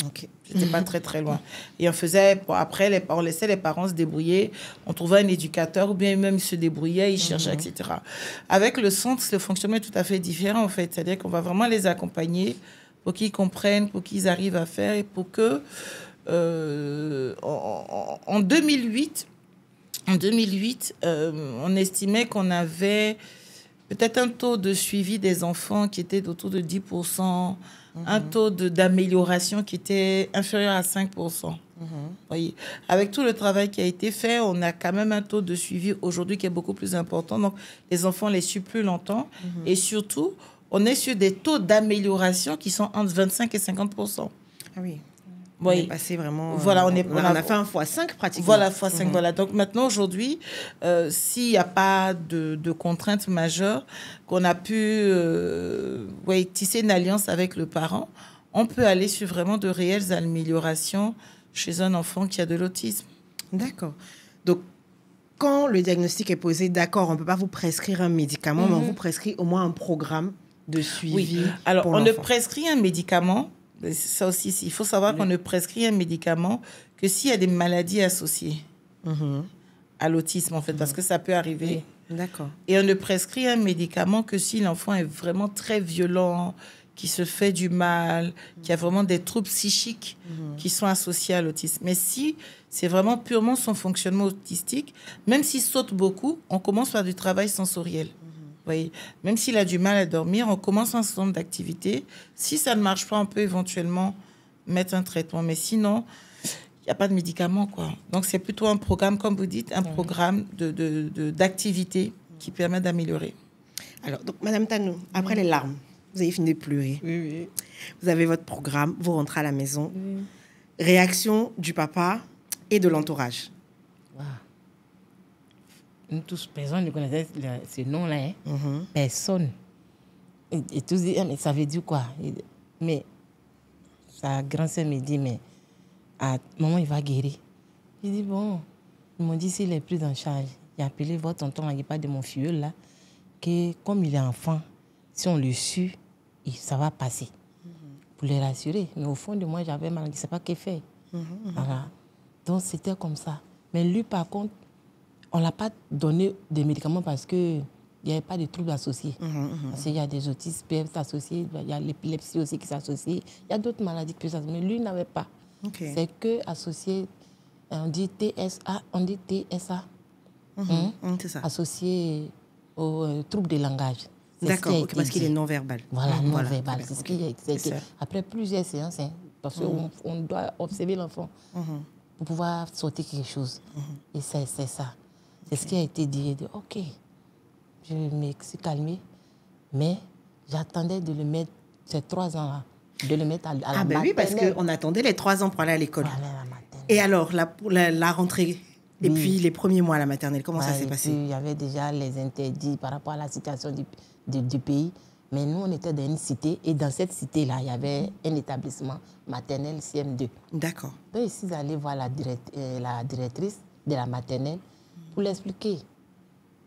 [SPEAKER 1] Ok.
[SPEAKER 2] C'était pas très loin. Et on faisait, après, on laissait les parents se débrouiller. On trouvait un éducateur, ou bien même ils se débrouillaient, ils cherchaient, etc. Avec le centre, le fonctionnement est tout à fait différent, en fait. C'est-à-dire qu'on va vraiment les accompagner pour qu'ils comprennent, pour qu'ils arrivent à faire, et pour que, en 2008, on estimait qu'on avait peut-être un taux de suivi des enfants qui était autour de 10%, un taux d'amélioration qui était inférieur à 5%. Voyez. Avec tout le travail qui a été fait, on a quand même un taux de suivi aujourd'hui qui est beaucoup plus important. Donc, les enfants les suivent plus longtemps. Et surtout, on est sur des taux d'amélioration qui sont entre 25 et 50%.
[SPEAKER 1] Ah oui.
[SPEAKER 2] Oui.
[SPEAKER 1] On est passé vraiment...
[SPEAKER 2] Voilà, on
[SPEAKER 1] a fait un x5 pratiquement.
[SPEAKER 2] Voilà, x5. Voilà. Donc maintenant, aujourd'hui, s'il n'y a pas de contraintes majeures, qu'on a pu tisser une alliance avec le parent, on peut aller sur vraiment de réelles améliorations chez un enfant qui a de l'autisme.
[SPEAKER 1] D'accord. Donc, quand le diagnostic est posé, d'accord, on ne peut pas vous prescrire un médicament, mais on vous prescrit au moins un programme de suivi.
[SPEAKER 2] Oui. Alors,
[SPEAKER 1] pour
[SPEAKER 2] on ne
[SPEAKER 1] l'enfant.
[SPEAKER 2] prescrit un médicament. Ça aussi, il faut savoir qu'on ne prescrit un médicament que s'il y a des maladies associées à l'autisme, en fait, parce que ça peut arriver.
[SPEAKER 1] Oui. D'accord.
[SPEAKER 2] Et on ne prescrit un médicament que si l'enfant est vraiment très violent, qui se fait du mal, qui a vraiment des troubles psychiques qui sont associés à l'autisme. Mais si c'est vraiment purement son fonctionnement autistique, même s'il saute beaucoup, on commence par du travail sensoriel. Voyez, même s'il a du mal à dormir, on commence un certain nombre d'activités. Si ça ne marche pas, on peut éventuellement mettre un traitement. Mais sinon, il n'y a pas de médicaments, quoi. Donc, c'est plutôt un programme, comme vous dites, un programme d'activité qui permet d'améliorer.
[SPEAKER 1] Alors, donc, Madame Tanou, après les larmes, vous avez fini de pleurer.
[SPEAKER 3] Oui.
[SPEAKER 1] Vous avez votre programme, vous rentrez à la maison. Réaction du papa et de l'entourage.
[SPEAKER 3] Wow. Nous tous, personne ne connaissait ce nom-là. Hein? Personne. Et tous disent, mais ça veut dire quoi? Mais sa grand-sœur me dit, mais maman, il va guérir. J'ai dit, bon, ils m'ont dit, s'il est pris en charge, j'ai appelé votre tonton, il n'y a pas de mon filleul là, que comme il est enfant, si on le suit, ça va passer. Pour les rassurer. Mais au fond de moi, j'avais mal, je ne sais pas qu'est fait. Voilà. Donc, c'était comme ça. Mais lui, par contre, on ne l'a pas donné des médicaments parce qu'il n'y avait pas de troubles associés. Parce qu'il y a des autismes qui peuvent s'associer, il y a l'épilepsie aussi qui s'associe, il y a d'autres maladies qui peuvent s'associer. Mais lui, il n'avait pas. C'est que associé, on dit TSA,
[SPEAKER 1] C'est ça.
[SPEAKER 3] associé aux troubles de langage.
[SPEAKER 1] D'accord, parce qu'il est non-verbal.
[SPEAKER 3] Voilà, non-verbal. C'est ce qui
[SPEAKER 2] ça.
[SPEAKER 3] Après plusieurs séances, parce qu'on doit observer l'enfant pour pouvoir sortir quelque chose. Et c'est ça. C'est ce qui a été dit. OK, je me suis calmée, mais j'attendais de le mettre, ces 3 ans-là, de le mettre à la maternelle.
[SPEAKER 1] Oui, parce qu'on attendait les 3 ans pour aller à l'école. Et alors, la rentrée, et puis les premiers mois à la maternelle, comment ça s'est passé?
[SPEAKER 3] Il y avait déjà les interdits par rapport à la situation du pays. Mais nous, on était dans une cité. Et dans cette cité-là, il y avait un établissement maternel CM2.
[SPEAKER 1] D'accord.
[SPEAKER 3] Donc, je suis allée voir la directrice de la maternelle pour l'expliquer.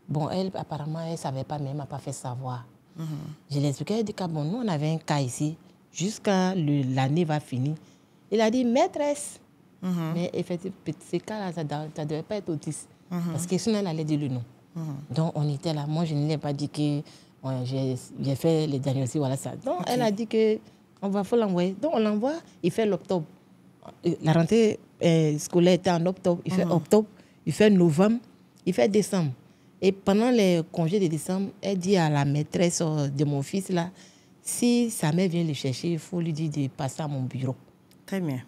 [SPEAKER 3] Bon, elle, apparemment, elle ne savait pas, mais elle ne m'a pas fait savoir. Je l'ai expliqué. Elle a dit que bon, nous, on avait un cas ici. Jusqu'à l'année va finir. Il a dit, maîtresse. Mais effectivement, ce cas-là, ça ne devait pas être autiste. Parce que sinon, elle allait dire le nom. Donc, on était là. Moi, je ne l'ai pas dit que j'ai fait les diagnostics, voilà ça. Donc, elle a dit qu'il faut l'envoyer. Donc, on l'envoie, il fait l'octobre. La rentrée scolaire était en octobre. Il fait octobre, il fait novembre, il fait décembre. Et pendant les congés de décembre, elle dit à la maîtresse de mon fils, là, si sa mère vient le chercher, il faut lui dire de passer à mon bureau.
[SPEAKER 1] Très bien.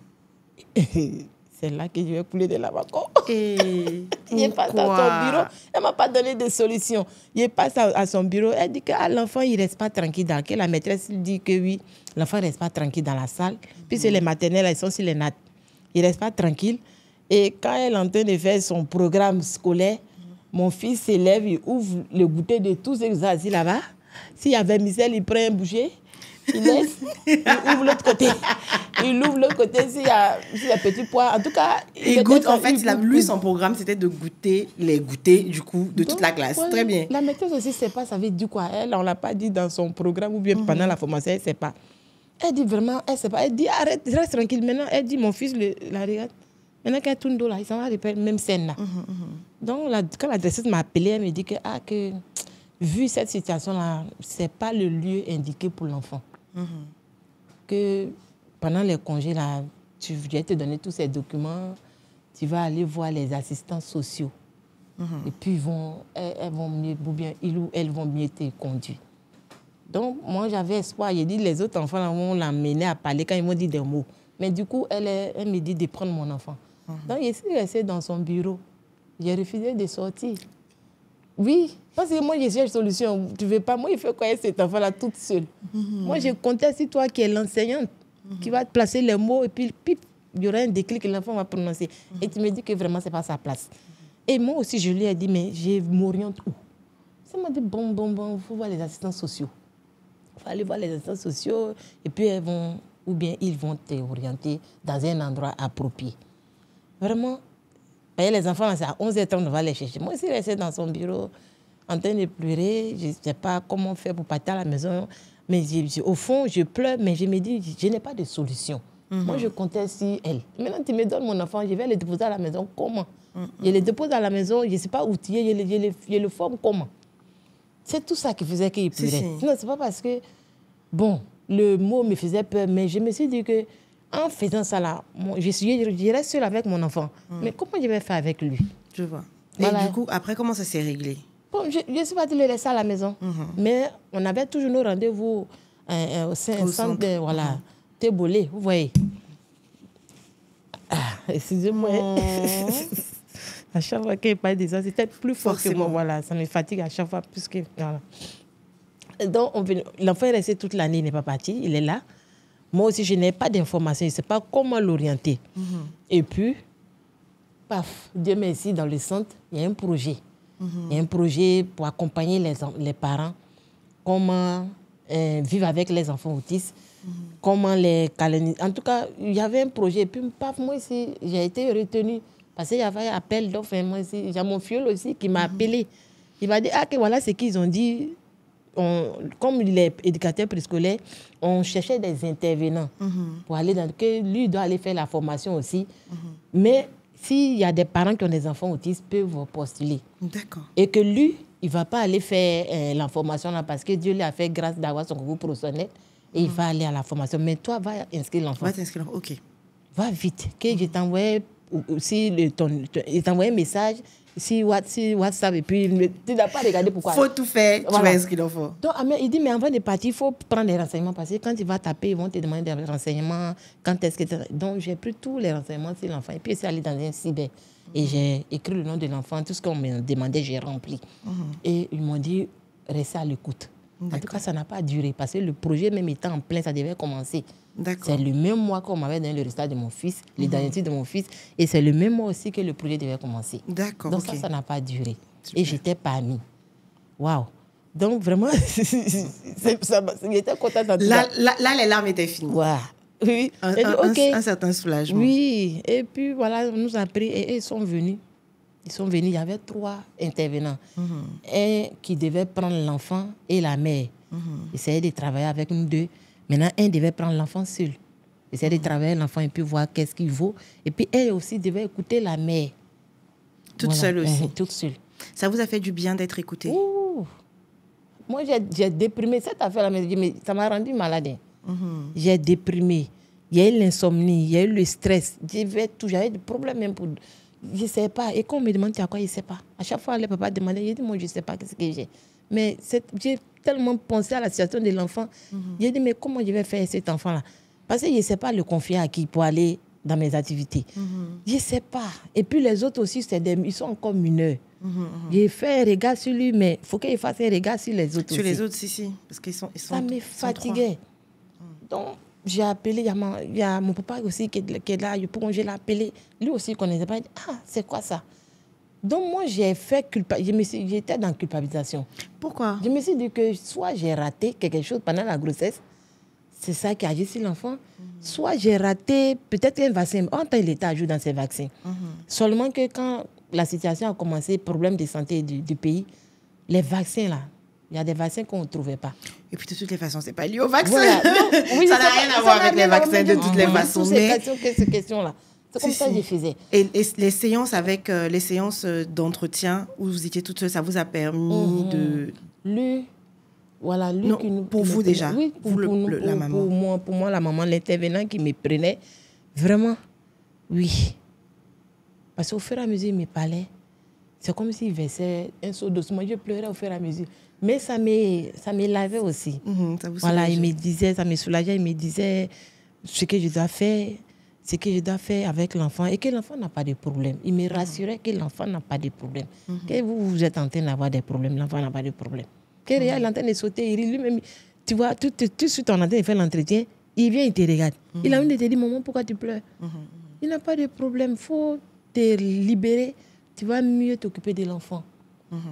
[SPEAKER 3] C'est là que je vais couler de larmes encore.
[SPEAKER 1] Et
[SPEAKER 3] il passe à son bureau. Elle ne m'a pas donné de solution. Il passe à son bureau. Elle dit que l'enfant, il ne reste pas tranquille. Que la maîtresse dit que oui, l'enfant ne reste pas tranquille dans la salle. Puisque les maternelles, elles sont sur les nattes. Il ne reste pas tranquille. Et quand elle est en train de faire son programme scolaire, mon fils s'élève, il ouvre le goûter de tous ces assis là-bas. S'il y avait Michel, il prend un boucher. Il laisse, il ouvre l'autre côté. Il ouvre l'autre côté s'il y a petit pois. En tout cas,
[SPEAKER 1] il goûte. En fait, lui, son programme, c'était de goûter les goûters, du coup, de toute la classe.
[SPEAKER 3] Ouais,
[SPEAKER 1] très bien.
[SPEAKER 3] La maîtresse aussi, c'est pas, ça veut dire quoi. Elle, on ne l'a pas dit dans son programme ou bien pendant la formation, elle ne sait pas. Elle dit vraiment, elle ne sait pas. Elle dit, arrête, reste tranquille. Maintenant, elle dit, mon fils la regarde. Maintenant qu'elle tourne dos là, il s'en va répéter même scène là. Donc, quand la directrice m'a appelée, elle me dit que, vu cette situation-là, ce n'est pas le lieu indiqué pour l'enfant. Que pendant les congés, là, je vais te donner tous ces documents, tu vas aller voir les assistants sociaux. Et puis, elles vont mieux, ou bien ils ou elles vont mieux te conduire. Donc, moi, j'avais espoir. J'ai dit, les autres enfants, là, on l'emmenait à parler quand ils m'ont dit des mots. Mais du coup, elle me dit de prendre mon enfant. Donc, je suis restée dans son bureau. J'ai refusé de sortir. Oui, parce que moi, j'ai cherché une solution. Tu ne veux pas, moi, il faut quoi cet enfant-là toute seule. Moi, je comptais sur toi qui es l'enseignante, qui va te placer les mots et puis, il y aura un déclic que l'enfant va prononcer. Et tu me dis que vraiment, ce n'est pas sa place. Et moi aussi, je lui ai dit, mais je m'oriente où? Ça m'a dit, bon, il faut voir les assistants sociaux. Il faut aller voir les assistants sociaux et puis ils vont t'orienter dans un endroit approprié. Vraiment, les enfants, c'est à 11h30, on va les chercher. Moi aussi, je restais dans son bureau en train de pleurer. Je ne sais pas comment faire pour partir à la maison. Mais au fond, je pleure, mais je me dis, je n'ai pas de solution. Moi, je comptais sur elle. Maintenant, tu me donnes mon enfant, je vais le déposer à la maison. Comment? Je le dépose à la maison, je ne sais pas outiller, je le forme comment? C'est tout ça qui faisait qu'il pleurait. Non, ce n'est pas parce que, bon, le mot me faisait peur, mais je me suis dit que en faisant ça là, je reste seule avec mon enfant. Mais comment je vais faire avec lui?
[SPEAKER 1] Je vois.
[SPEAKER 3] Voilà.
[SPEAKER 1] Et du coup, après, comment ça s'est réglé?
[SPEAKER 3] Bon, je ne suis pas de le laisser à la maison. Mais on avait toujours nos rendez-vous au centre de, voilà, Tébolé, vous voyez. excusez-moi. À chaque fois qu'il parle de ça, c'est peut-être plus fort que moi. Voilà, ça me fatigue à chaque fois. Puisque, voilà. Donc, l'enfant est resté toute l'année, il n'est pas parti, il est là. Moi aussi, je n'ai pas d'informations, je ne sais pas comment l'orienter. Et puis, paf, Dieu merci, dans le centre, il y a un projet. Il y a un projet pour accompagner les parents, comment vivre avec les enfants autistes, comment les calendriers. En tout cas, il y avait un projet. Et puis, paf, moi aussi, j'ai été retenue. Parce qu'il y avait un appel d'offres. Moi aussi, j'ai mon fiole aussi qui m'a appelé. Il m'a dit, que voilà ce qu'ils ont dit. Comme les éducateurs préscolaires, on cherchait des intervenants pour aller que lui doit aller faire la formation aussi. Mais s'il y a des parents qui ont des enfants autistes, peuvent postuler.
[SPEAKER 1] D'accord.
[SPEAKER 3] Et que lui, il ne va pas aller faire la formation là parce que Dieu lui a fait grâce d'avoir son concours professionnel et il va aller à la formation. Mais toi, va inscrire l'enfant.
[SPEAKER 1] Va t'inscrire, ok.
[SPEAKER 3] Va vite. Que je t'envoie il t'envoie un message si WhatsApp et puis tu n'as pas regardé pourquoi.
[SPEAKER 1] Faut tout faire, tu vas inscrire l'enfant.
[SPEAKER 3] Donc, il dit, mais avant de partir, il faut prendre des renseignements parce que quand tu vas taper, ils vont te demander des renseignements. Quand est-ce que donc, j'ai pris tous les renseignements sur l'enfant. Et puis, je suis allée dans un cyber. Et j'ai écrit le nom de l'enfant. Tout ce qu'on me demandait, j'ai rempli. Et ils m'ont dit, restez à l'écoute. En tout cas, ça n'a pas duré parce que le projet, même étant en plein, ça devait commencer. C'est le même mois qu'on m'avait donné le résultat de mon fils, les derniers de mon fils. Et c'est le même mois aussi que le projet devait commencer.
[SPEAKER 1] D'accord.
[SPEAKER 3] Donc ça n'a pas duré. Super. Et j'étais parmi. Waouh. Donc vraiment, j'étais contente.
[SPEAKER 1] Là, les larmes étaient finies.
[SPEAKER 3] Waouh. Oui.
[SPEAKER 1] Un certain soulagement.
[SPEAKER 3] Oui. Et puis voilà, on nous a pris et ils sont venus. Ils sont venus, il y avait 3 intervenants. Un qui devait prendre l'enfant et la mère. Essayer de travailler avec nous 2. Maintenant, un devait prendre l'enfant seul. Essayer de travailler l'enfant et puis voir qu'est-ce qu'il vaut. Et puis, elle aussi devait écouter la mère.
[SPEAKER 1] Toute seule aussi.
[SPEAKER 3] Toute seule.
[SPEAKER 1] Ça vous a fait du bien d'être écoutée?
[SPEAKER 3] Moi, j'ai déprimé. Cette affaire-là, ça m'a rendu malade. J'ai déprimé. Il y a eu l'insomnie, il y a eu le stress. J'avais des problèmes même pour... Je ne sais pas. Et quand on me demande, tu as quoi, je ne sais pas. À chaque fois, le papa demandait, je dis, moi, je ne sais pas ce que j'ai. Mais j'ai tellement pensé à la situation de l'enfant. J'ai dit, mais comment je vais faire cet enfant-là? Parce que je ne sais pas le confier à qui pour aller dans mes activités. Je ne sais pas. Et puis les autres aussi, ils sont encore mineurs. J'ai fait un regard sur lui, mais il faut qu'il fasse un regard sur les autres
[SPEAKER 1] sur
[SPEAKER 3] aussi.
[SPEAKER 1] Les autres, si. Parce qu'ils sont
[SPEAKER 3] ça me fatiguait. Donc, j'ai appelé, il y a mon papa aussi qui est là, je l'ai appelé. Lui aussi, il ne connaissait pas. Il dit, c'est quoi ça? Donc, moi, j'étais dans culpabilisation.
[SPEAKER 1] Pourquoi?
[SPEAKER 3] Je me suis dit que soit j'ai raté quelque chose pendant la grossesse, c'est ça qui agit sur l'enfant, soit j'ai raté peut-être un vaccin. En temps, il était à jour dans ces vaccins. Seulement que quand la situation a commencé, problème de santé du pays, les vaccins, là, il y a des vaccins qu'on ne trouvait pas.
[SPEAKER 1] Et puis, de toutes les façons, ce n'est pas lié au vaccin.
[SPEAKER 3] Voilà. Oui,
[SPEAKER 1] ça n'a rien à voir avec les vaccins de toutes les façons.
[SPEAKER 3] Ces questions-là. C'est comme ça que je faisais.
[SPEAKER 1] Et les séances avec les séances d'entretien où vous étiez toute seule, ça vous a permis de...
[SPEAKER 3] Lui,
[SPEAKER 1] pour vous déjà.
[SPEAKER 3] Oui,
[SPEAKER 1] la maman.
[SPEAKER 3] Pour moi, la maman, l'intervenant qui me prenait, vraiment, oui. Parce qu'au fur et à mesure, il me parlait. C'est comme s'il versait un seau d'eau. Moi, je pleurais au fur et à mesure. Mais ça me lavait aussi.
[SPEAKER 1] Ça vous
[SPEAKER 3] voilà, il me disait, ça me soulageait, il me disait ce que je dois faire avec l'enfant et que l'enfant n'a pas de problème. Il me rassurait que l'enfant n'a pas de problème. Que vous êtes en train d'avoir des problèmes, l'enfant n'a pas de problème. Que il est en train de sauter, il rit lui-même. Tu vois, tout de suite, on est en train de faire l'entretien, il vient, il te regarde. Il a envie de te dire, maman, pourquoi tu pleures? Il n'a pas de problème, il faut te libérer. Tu vas mieux t'occuper de l'enfant.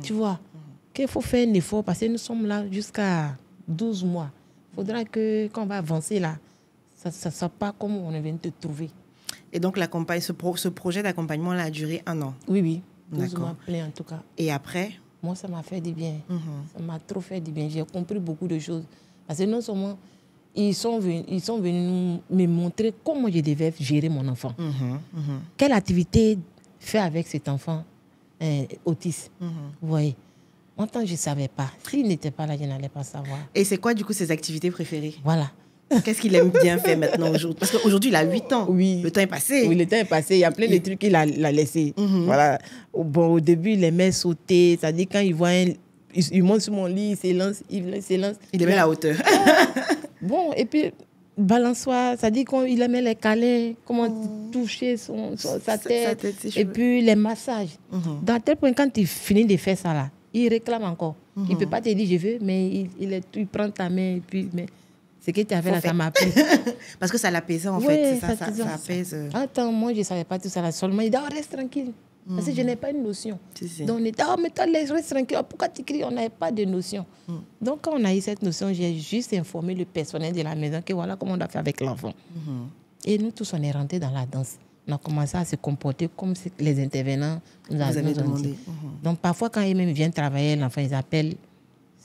[SPEAKER 3] Tu vois, qu'il faut faire un effort parce que nous sommes là jusqu'à 12 mois. Il faudra que quand on va avancer là, ça ne soit pas comme on vient de te trouver.
[SPEAKER 1] Et donc, ce projet d'accompagnement a duré 1 an?
[SPEAKER 3] Oui. 12 mois plein en tout cas.
[SPEAKER 1] Et après?
[SPEAKER 3] Moi, ça m'a fait du bien. Ça m'a trop fait du bien. J'ai compris beaucoup de choses. Parce que non seulement, ils sont venus me montrer comment je devais gérer mon enfant. Quelle activité faire avec cet enfant autiste. Vous voyez. En temps, je ne savais pas. S'il n'était pas là, je n'allais pas savoir.
[SPEAKER 1] Et c'est quoi, du coup, ses activités préférées?
[SPEAKER 3] Voilà.
[SPEAKER 1] Qu'est-ce qu'il aime bien faire maintenant aujourd'hui? Parce qu'aujourd'hui, il a 8 ans.
[SPEAKER 3] Oui.
[SPEAKER 1] Le temps est passé.
[SPEAKER 3] Oui, le temps est passé. Il y a plein de trucs qu'il a laissés. Voilà. Bon, au début, il aimait sauter. C'est-à-dire, quand il voit il monte sur mon lit, il s'élance.
[SPEAKER 1] Il aimait la hauteur.
[SPEAKER 3] Bon, et puis, balançoire, ça dit qu'il aimait les câlins, comment toucher sa tête, et puis les massages. Dans tel point, quand il finit de faire ça là, il réclame encore. Il ne peut pas te dire je veux, mais il prend ta main et puis... Mais, ce que tu as fait là, ça m'a plu.
[SPEAKER 1] Parce que ça l'apaisait en fait, c'est ça apaise.
[SPEAKER 3] Attends, moi je ne savais pas tout ça là. Seulement, il dit, oh, reste tranquille. Parce que je n'ai pas une notion. Donc on était, oh, mais toi, reste tranquille. Oh, pourquoi tu cries? On n'avait pas de notion. Donc quand on a eu cette notion, j'ai juste informé le personnel de la maison que voilà comment on doit faire avec l'enfant. Et nous tous, on est rentrés dans la danse. On a commencé à se comporter comme les intervenants nous avaient demandé. Donc parfois, quand ils même viennent travailler, l'enfant, ils appellent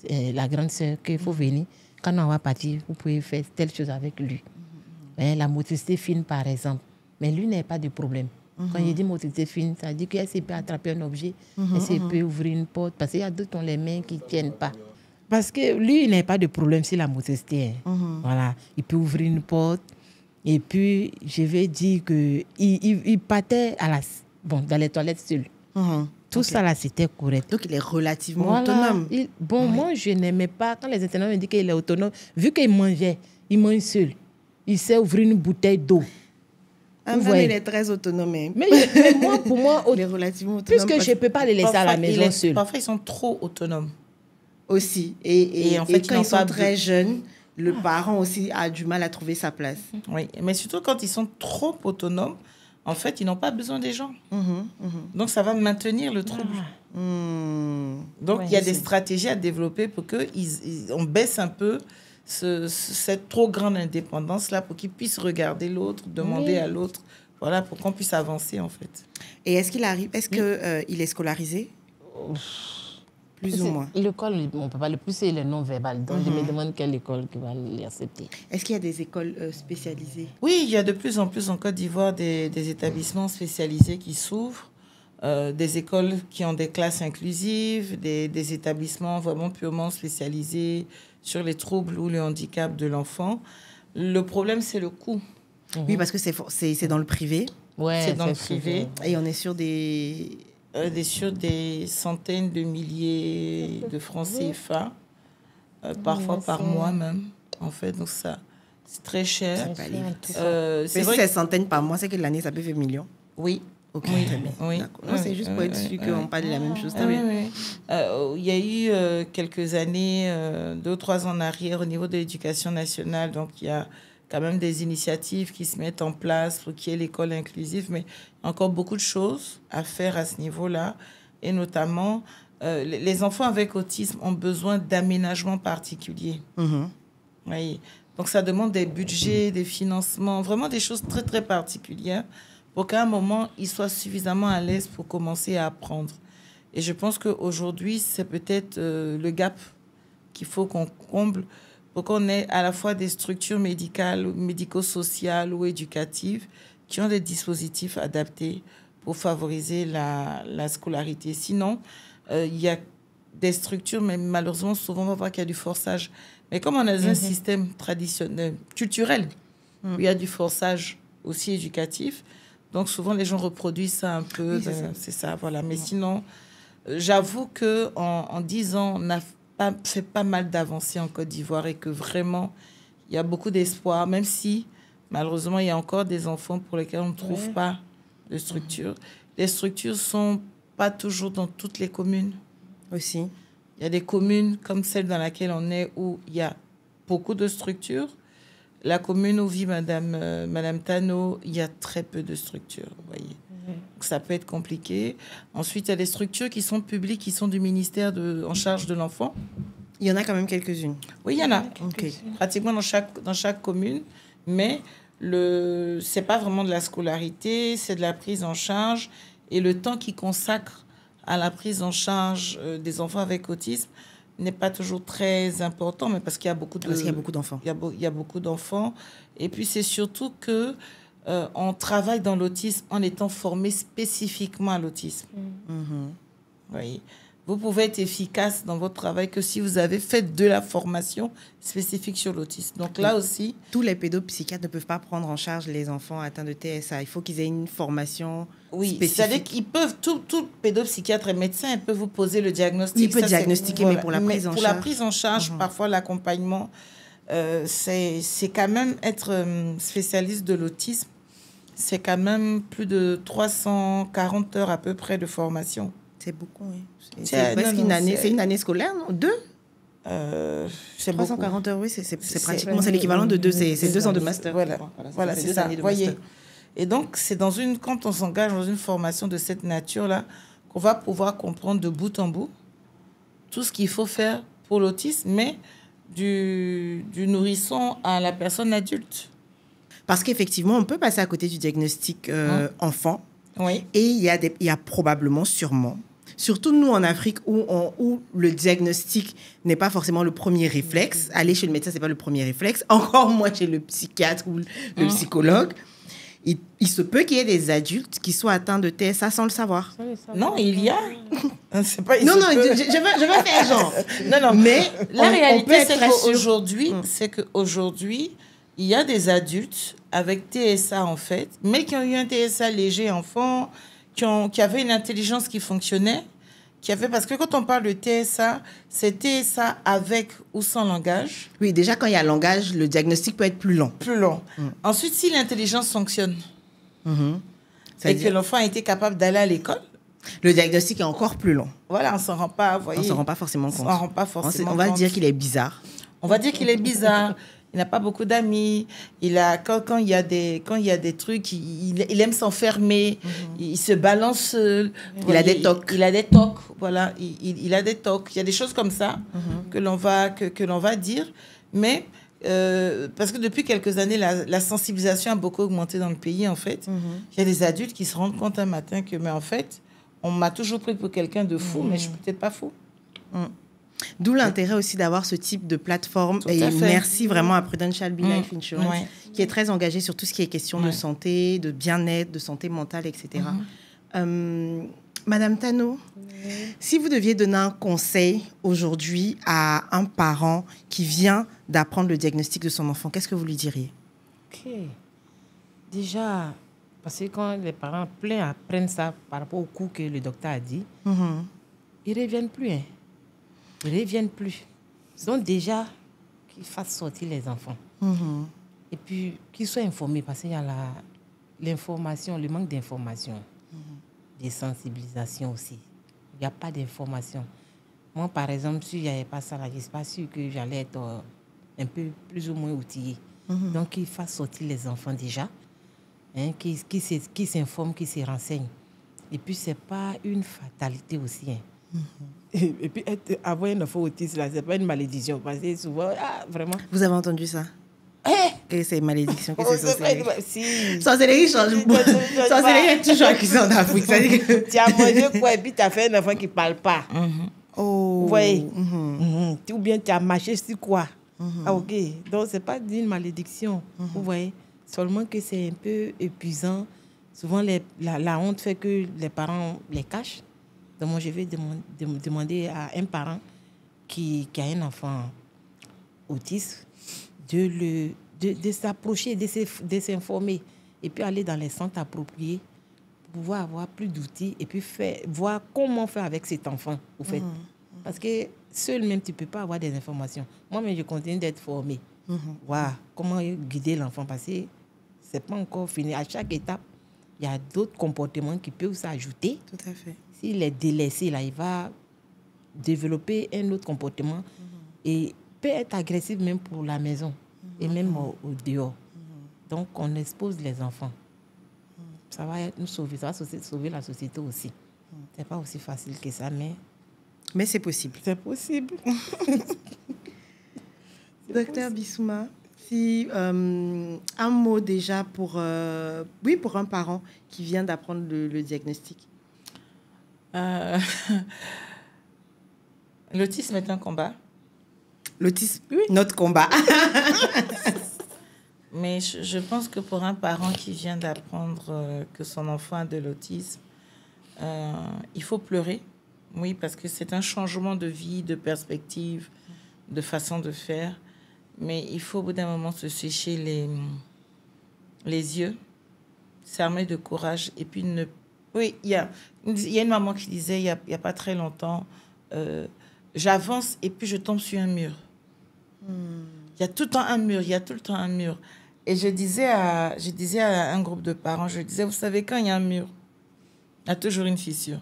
[SPEAKER 3] la grande sœur qu'il faut venir. Quand on va partir, vous pouvez faire telle chose avec lui. La motricité fine, par exemple. Mais lui n'a pas de problème. Quand il dit motricité fine, ça dit qu'elle peut attraper un objet, elle peut ouvrir une porte. Parce qu'il y a d'autres qui ont les mains qui ne tiennent pas. Parce que lui, il n'a pas de problème sur la motricité. Voilà. Il peut ouvrir une porte. Et puis, je vais dire qu'il partait dans les toilettes seul. Tout ça, là, c'était correct.
[SPEAKER 1] Donc, il est relativement autonome.
[SPEAKER 3] Moi, je n'aimais pas, quand les internats me disent qu'il est autonome, vu qu'il mangeait, il mange seul. Il sait ouvrir une bouteille d'eau.
[SPEAKER 1] Il est très autonome.
[SPEAKER 3] Mais pour moi,
[SPEAKER 1] il est relativement autonome.
[SPEAKER 3] Puisque je ne peux pas les laisser à la maison seul.
[SPEAKER 2] Parfois, ils sont trop autonomes.
[SPEAKER 1] Aussi. Et en fait, quand ils sont très jeunes, le parent aussi a du mal à trouver sa place.
[SPEAKER 2] Oui, mais surtout quand ils sont trop autonomes, en fait, ils n'ont pas besoin des gens. Donc, ça va maintenir le trouble. Donc, il y a des stratégies à développer pour qu'on baisse un peu cette trop grande indépendance-là pour qu'ils puissent regarder l'autre, demander à l'autre, voilà, pour qu'on puisse avancer, en fait.
[SPEAKER 1] Et est-ce qu'il est scolarisé? Plus ou moins.
[SPEAKER 3] L'école, on ne peut pas le plus, c'est le non-verbal. Donc, je me demande quelle école qui va l'accepter.
[SPEAKER 1] Est-ce qu'il y a des écoles spécialisées?
[SPEAKER 2] Oui, il y a de plus en plus en Côte d'Ivoire des établissements spécialisés qui s'ouvrent, des écoles qui ont des classes inclusives, des établissements vraiment purement spécialisés sur les troubles ou le handicap de l'enfant. Le problème, c'est le coût.
[SPEAKER 1] Oui, parce que c'est dans le privé.
[SPEAKER 3] Ouais,
[SPEAKER 2] c'est dans le privé.
[SPEAKER 1] Et on est sur des
[SPEAKER 2] centaines de milliers de francs CFA, parfois par mois même, en fait. Donc ça, c'est très cher.
[SPEAKER 1] C'est vrai que c'est centaines par mois, c'est que l'année, ça peut faire millions.
[SPEAKER 2] Oui.
[SPEAKER 1] Ok, très bien.
[SPEAKER 2] Oui.
[SPEAKER 1] C'est juste pour être sûr qu'on parle de la même chose.
[SPEAKER 2] Il y a eu quelques années, 2 ou 3 ans en arrière, au niveau de l'éducation nationale, donc il y a quand même des initiatives qui se mettent en place pour qu'il y ait l'école inclusive, mais encore beaucoup de choses à faire à ce niveau-là. Et notamment, les enfants avec autisme ont besoin d'aménagements particuliers. Oui. Donc, ça demande des budgets, des financements, vraiment des choses très, très particulières pour qu'à un moment, ils soient suffisamment à l'aise pour commencer à apprendre. Et je pense qu'aujourd'hui, c'est peut-être le gap qu'il faut qu'on comble pour qu'on ait à la fois des structures médicales, médico-sociales ou éducatives qui ont des dispositifs adaptés pour favoriser la scolarité. Sinon, il y a des structures, mais malheureusement, souvent, on va voir qu'il y a du forçage. Mais comme on a un système traditionnel, culturel, où il y a du forçage aussi éducatif, donc souvent, les gens reproduisent ça un peu. Oui, c'est ça, voilà. Mais sinon, j'avoue qu'en 10 ans, on a fait pas mal d'avancées en Côte d'Ivoire et que vraiment, il y a beaucoup d'espoir, même si, malheureusement, il y a encore des enfants pour lesquels on ne trouve pas de structure. Les structures ne sont pas toujours dans toutes les communes.
[SPEAKER 1] Aussi.
[SPEAKER 2] Il y a des communes comme celle dans laquelle on est où il y a beaucoup de structures. La commune où vit Madame Tano, il y a très peu de structures, vous voyez. Donc, ça peut être compliqué. Ensuite, il y a des structures qui sont publiques, qui sont du ministère en charge de l'enfant.
[SPEAKER 1] Il y en a quand même quelques-unes.
[SPEAKER 2] Oui, il y en a. Pratiquement dans chaque commune. Mais ce n'est pas vraiment de la scolarité, c'est de la prise en charge. Et le temps qu'ils consacrent à la prise en charge des enfants avec autisme n'est pas toujours très important, mais parce qu'il y a beaucoup
[SPEAKER 1] d'enfants.
[SPEAKER 2] Il y a beaucoup d'enfants. Et puis, c'est surtout que on travaille dans l'autisme en étant formé spécifiquement à l'autisme. Oui. Vous pouvez être efficace dans votre travail que si vous avez fait de la formation spécifique sur l'autisme. Donc là aussi...
[SPEAKER 1] Tous les pédopsychiatres ne peuvent pas prendre en charge les enfants atteints de TSA. Il faut qu'ils aient une formation spécifique.
[SPEAKER 2] C'est-à-dire qu'ils peuvent, tout pédopsychiatre et médecin, ils peuvent vous poser le diagnostic.
[SPEAKER 1] Il peut diagnostiquer, mais pour la prise en charge...
[SPEAKER 2] Pour la prise en charge, parfois l'accompagnement, c'est quand même être spécialiste de l'autisme, c'est quand même plus de 340 heures à peu près de formation.
[SPEAKER 1] C'est beaucoup, oui.
[SPEAKER 2] C'est
[SPEAKER 1] une année scolaire, non? 2
[SPEAKER 2] c'est
[SPEAKER 1] 340 heures, oui, c'est pratiquement, c'est l'équivalent de 2, c'est 2 ans de master.
[SPEAKER 2] Voilà, c'est ça. Voyez. Et donc, c'est quand on s'engage dans une formation de cette nature-là, qu'on va pouvoir comprendre de bout en bout tout ce qu'il faut faire pour l'autisme, mais du nourrisson à la personne adulte.
[SPEAKER 1] Parce qu'effectivement, on peut passer à côté du diagnostic enfant.
[SPEAKER 2] Oui.
[SPEAKER 1] Et il y a probablement, sûrement, surtout nous en Afrique où le diagnostic n'est pas forcément le premier réflexe. Aller chez le médecin, ce n'est pas le premier réflexe. Encore moins chez le psychiatre ou le psychologue. Il se peut qu'il y ait des adultes qui soient atteints de TSA sans le savoir.
[SPEAKER 2] Non, il y a.
[SPEAKER 1] C'est pas, non, je veux faire genre.
[SPEAKER 2] Non. Mais la réalité, c'est
[SPEAKER 1] sûr.
[SPEAKER 2] qu'aujourd'hui, il y a des adultes avec TSA, en fait, mais qui ont eu un TSA léger enfant, qui avaient une intelligence qui fonctionnait, parce que quand on parle de TSA, c'est TSA avec ou sans langage.
[SPEAKER 1] Oui, déjà, quand il y a langage, le diagnostic peut être plus long.
[SPEAKER 2] Ensuite, si l'intelligence fonctionne et que l'enfant a été capable d'aller à l'école,
[SPEAKER 1] le diagnostic est encore plus long.
[SPEAKER 2] Voilà, on s'en rend pas,
[SPEAKER 1] on s'en rend pas forcément compte.
[SPEAKER 2] On
[SPEAKER 1] va dire qu'il est bizarre.
[SPEAKER 2] On va dire qu'il est bizarre. Il n'a pas beaucoup d'amis. Quand il y a des trucs, il aime s'enfermer. Il se balance seul.
[SPEAKER 1] Il a des tocs.
[SPEAKER 2] Il a des tocs. Voilà, il a des tocs. Il y a des choses comme ça que l'on va dire. Mais parce que depuis quelques années, la sensibilisation a beaucoup augmenté dans le pays, en fait. Il y a des adultes qui se rendent compte un matin que, mais en fait, on m'a toujours pris pour quelqu'un de fou, mais je suis peut-être pas fou.
[SPEAKER 1] D'où l'intérêt aussi d'avoir ce type de plateforme. Et merci vraiment à Prudential Be-Life Insurance, qui est très engagé sur tout ce qui est question de santé, de bien-être, de santé mentale, etc. Madame Tano, si vous deviez donner un conseil aujourd'hui à un parent qui vient d'apprendre le diagnostic de son enfant, qu'est-ce que vous lui diriez?
[SPEAKER 3] Ok. Déjà, parce que quand les parents pleins apprennent ça par rapport au coup que le docteur a dit, ils ne reviennent plus. Ils ne reviennent plus. Donc déjà, qu'ils fassent sortir les enfants. Et puis, qu'ils soient informés, parce qu'il y a l'information, le manque d'information, des sensibilisations aussi. Il n'y a pas d'information. Moi, par exemple, s'il n'y avait pas ça, je ne suis pas sûre que j'allais être un peu plus ou moins outillée. Donc, qu'ils fassent sortir les enfants déjà, qu'ils s'informent, qu'ils se renseignent. Et puis, ce n'est pas une fatalité aussi. Et puis, avoir un enfant autiste, ce n'est pas une malédiction. Parce que souvent, vraiment...
[SPEAKER 1] Vous avez entendu ça? Que c'est une malédiction, que c'est sorcellerie.
[SPEAKER 3] Si.
[SPEAKER 1] Sorcellerie change beaucoup. Sorcellerie est toujours accusée en Afrique.
[SPEAKER 3] Tu as mangé quoi et puis tu as fait un enfant qui ne parle pas.
[SPEAKER 1] Oh.
[SPEAKER 3] Vous voyez? Ou bien tu as marché sur quoi? Ok. Donc, ce n'est pas d'une malédiction. Vous voyez? Seulement que c'est un peu épuisant. Souvent, la honte fait que les parents les cachent. Donc, moi, je vais demander à un parent qui a un enfant autiste de s'approcher, de s'informer et puis aller dans les centres appropriés pour pouvoir avoir plus d'outils et puis voir comment faire avec cet enfant, au fait. Parce que seul même, tu ne peux pas avoir des informations. Moi-même, je continue d'être formée. Voir comment guider l'enfant parce que ce n'est pas encore fini. À chaque étape, il y a d'autres comportements qui peuvent s'ajouter.
[SPEAKER 1] Tout à fait.
[SPEAKER 3] S'il est délaissé, là, il va développer un autre comportement et peut être agressif même pour la maison et même au dehors. Donc, on expose les enfants. Ça va nous sauver, ça va sauver la société aussi. Ce n'est pas aussi facile que ça,
[SPEAKER 1] mais c'est possible.
[SPEAKER 3] C'est possible.
[SPEAKER 1] Docteur Bissouma, si un mot déjà pour un parent qui vient d'apprendre le diagnostic.
[SPEAKER 2] L'autisme est un combat.
[SPEAKER 1] L'autisme, notre combat.
[SPEAKER 2] Mais je pense que pour un parent qui vient d'apprendre que son enfant a de l'autisme, il faut pleurer. Oui, parce que c'est un changement de vie, de perspective, de façon de faire. Mais il faut au bout d'un moment se sécher les yeux, s'armer de courage. Et puis, oui, il y a une maman qui disait il n'y a pas très longtemps, j'avance et puis je tombe sur un mur. Il y a tout le temps un mur, il y a tout le temps un mur. Et je disais à un groupe de parents, je disais, vous savez, quand il y a un mur, il y a toujours une fissure.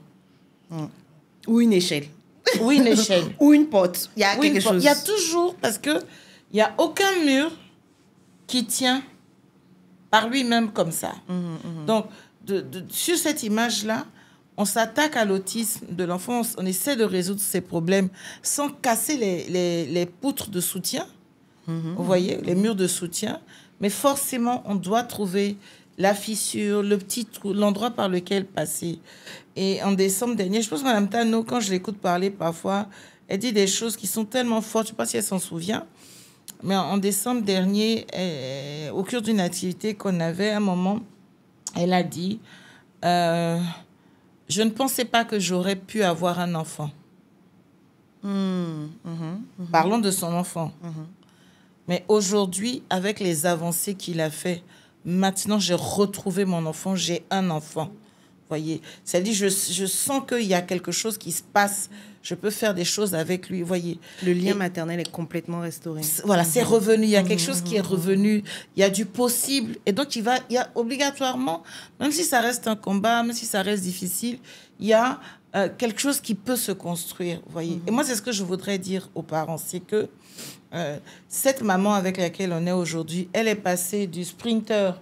[SPEAKER 1] Ou une échelle.
[SPEAKER 2] Ou une échelle.
[SPEAKER 1] Ou une porte. Il y a quelque chose.
[SPEAKER 2] Il y a toujours, parce qu'il n'y a aucun mur qui tient par lui-même comme ça. Donc, sur cette image-là, on s'attaque à l'autisme de l'enfant, on essaie de résoudre ses problèmes sans casser les poutres de soutien, vous voyez, les murs de soutien. Mais forcément, on doit trouver la fissure, le petit trou, l'endroit par lequel passer. Et en décembre dernier, je pense que Mme Tano, quand je l'écoute parler parfois, elle dit des choses qui sont tellement fortes, je ne sais pas si elle s'en souvient, mais en décembre dernier, au cours d'une activité qu'on avait, à un moment, elle a dit « Je ne pensais pas que j'aurais pu avoir un enfant. » Parlons de son enfant. Mais aujourd'hui, avec les avancées qu'il a fait, maintenant, j'ai retrouvé mon enfant, j'ai un enfant. Voyez, c'est-à-dire, je sens qu'il y a quelque chose qui se passe. Je peux faire des choses avec lui, voyez.
[SPEAKER 1] Le lien maternel est complètement restauré.
[SPEAKER 2] Voilà, c'est revenu. Il y a quelque chose qui est revenu. Il y a du possible. Et donc, il y a obligatoirement, même si ça reste un combat, même si ça reste difficile, il y a quelque chose qui peut se construire, voyez. Et moi, c'est ce que je voudrais dire aux parents, c'est que cette maman avec laquelle on est aujourd'hui, elle est passée du sprinter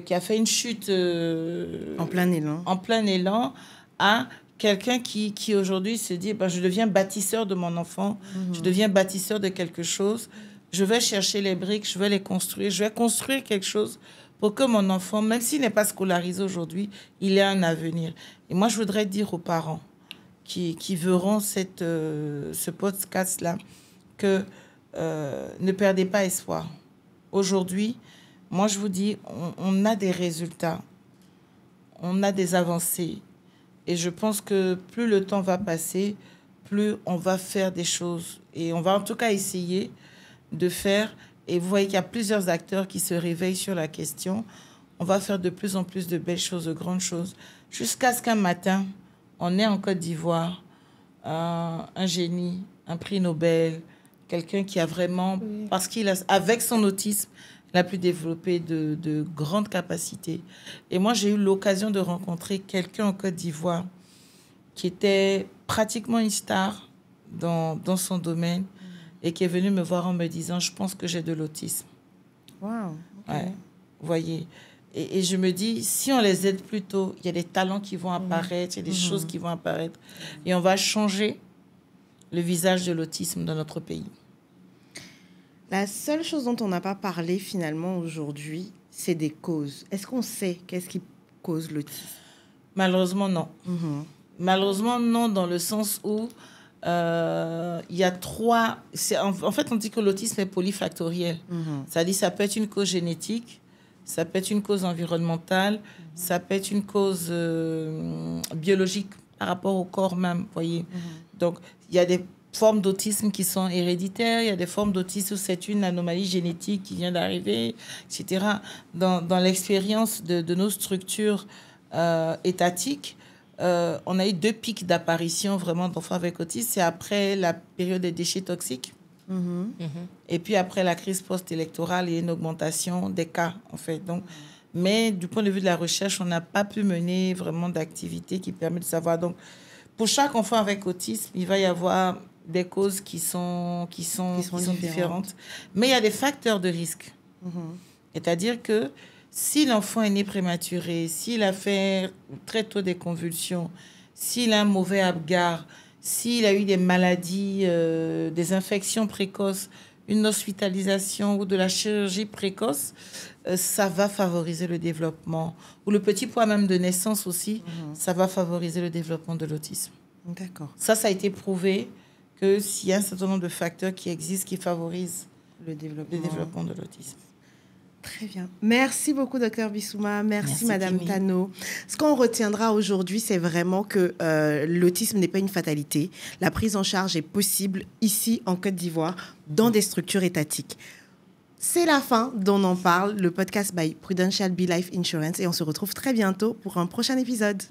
[SPEAKER 2] qui a fait une chute
[SPEAKER 1] en plein élan
[SPEAKER 2] à quelqu'un qui aujourd'hui se dit je deviens bâtisseur de mon enfant, je deviens bâtisseur de quelque chose, je vais chercher les briques, je vais les construire, je vais construire quelque chose pour que mon enfant, même s'il n'est pas scolarisé aujourd'hui, il ait un avenir. Et moi, je voudrais dire aux parents qui verront ce podcast-là que ne perdez pas espoir. Aujourd'hui, moi, je vous dis, on a des résultats, on a des avancées. Et je pense que plus le temps va passer, plus on va faire des choses. Et on va en tout cas essayer de faire. Et vous voyez qu'il y a plusieurs acteurs qui se réveillent sur la question. On va faire de plus en plus de belles choses, de grandes choses. Jusqu'à ce qu'un matin, on ait en Côte d'Ivoire un génie, un prix Nobel, quelqu'un qui a vraiment, parce qu'il a, avec son autisme, il a pu développer de grandes capacités. Et moi, j'ai eu l'occasion de rencontrer quelqu'un en Côte d'Ivoire qui était pratiquement une star dans son domaine et qui est venu me voir en me disant « Je pense que j'ai de l'autisme. »
[SPEAKER 1] Wow.
[SPEAKER 2] Ouais, vous voyez. Et je me dis, si on les aide plus tôt, il y a des talents qui vont apparaître, il y a des choses qui vont apparaître. Et on va changer le visage de l'autisme dans notre pays.
[SPEAKER 1] La seule chose dont on n'a pas parlé finalement aujourd'hui, c'est des causes. Est-ce qu'on sait qu'est-ce qui cause l'autisme? Malheureusement, non.
[SPEAKER 2] Malheureusement, non, dans le sens où il y a trois... En fait, on dit que l'autisme est polyfactoriel. C'est-à-dire ça peut être une cause génétique, ça peut être une cause environnementale, ça peut être une cause biologique par rapport au corps même, voyez. Donc, il y a des formes d'autisme qui sont héréditaires, il y a des formes d'autisme où c'est une anomalie génétique qui vient d'arriver, etc. Dans l'expérience de nos structures étatiques, on a eu 2 pics d'apparition vraiment d'enfants avec autisme. C'est après la période des déchets toxiques. Et puis après la crise post-électorale, il y a une augmentation des cas, en fait. Donc, mais du point de vue de la recherche, on n'a pas pu mener vraiment d'activités qui permettent de savoir. Donc, pour chaque enfant avec autisme, il va y avoir des causes qui sont différentes. Mais il y a des facteurs de risque. C'est-à-dire que si l'enfant est né prématuré, s'il a fait très tôt des convulsions, s'il a un mauvais Apgar, s'il a eu des maladies, des infections précoces, une hospitalisation ou de la chirurgie précoce, ça va favoriser le développement. Ou le petit poids même de naissance aussi, ça va favoriser le développement de l'autisme.
[SPEAKER 1] D'accord.
[SPEAKER 2] Ça a été prouvé que s'il y a un certain nombre de facteurs qui existent, qui favorisent le développement de l'autisme.
[SPEAKER 1] Très bien. Merci beaucoup, Dr Bissouma. Merci Madame Tano. Ce qu'on retiendra aujourd'hui, c'est vraiment que l'autisme n'est pas une fatalité. La prise en charge est possible ici, en Côte d'Ivoire, dans des structures étatiques. C'est la fin d'On en parle, le podcast by Prudential Be Life Insurance. Et on se retrouve très bientôt pour un prochain épisode.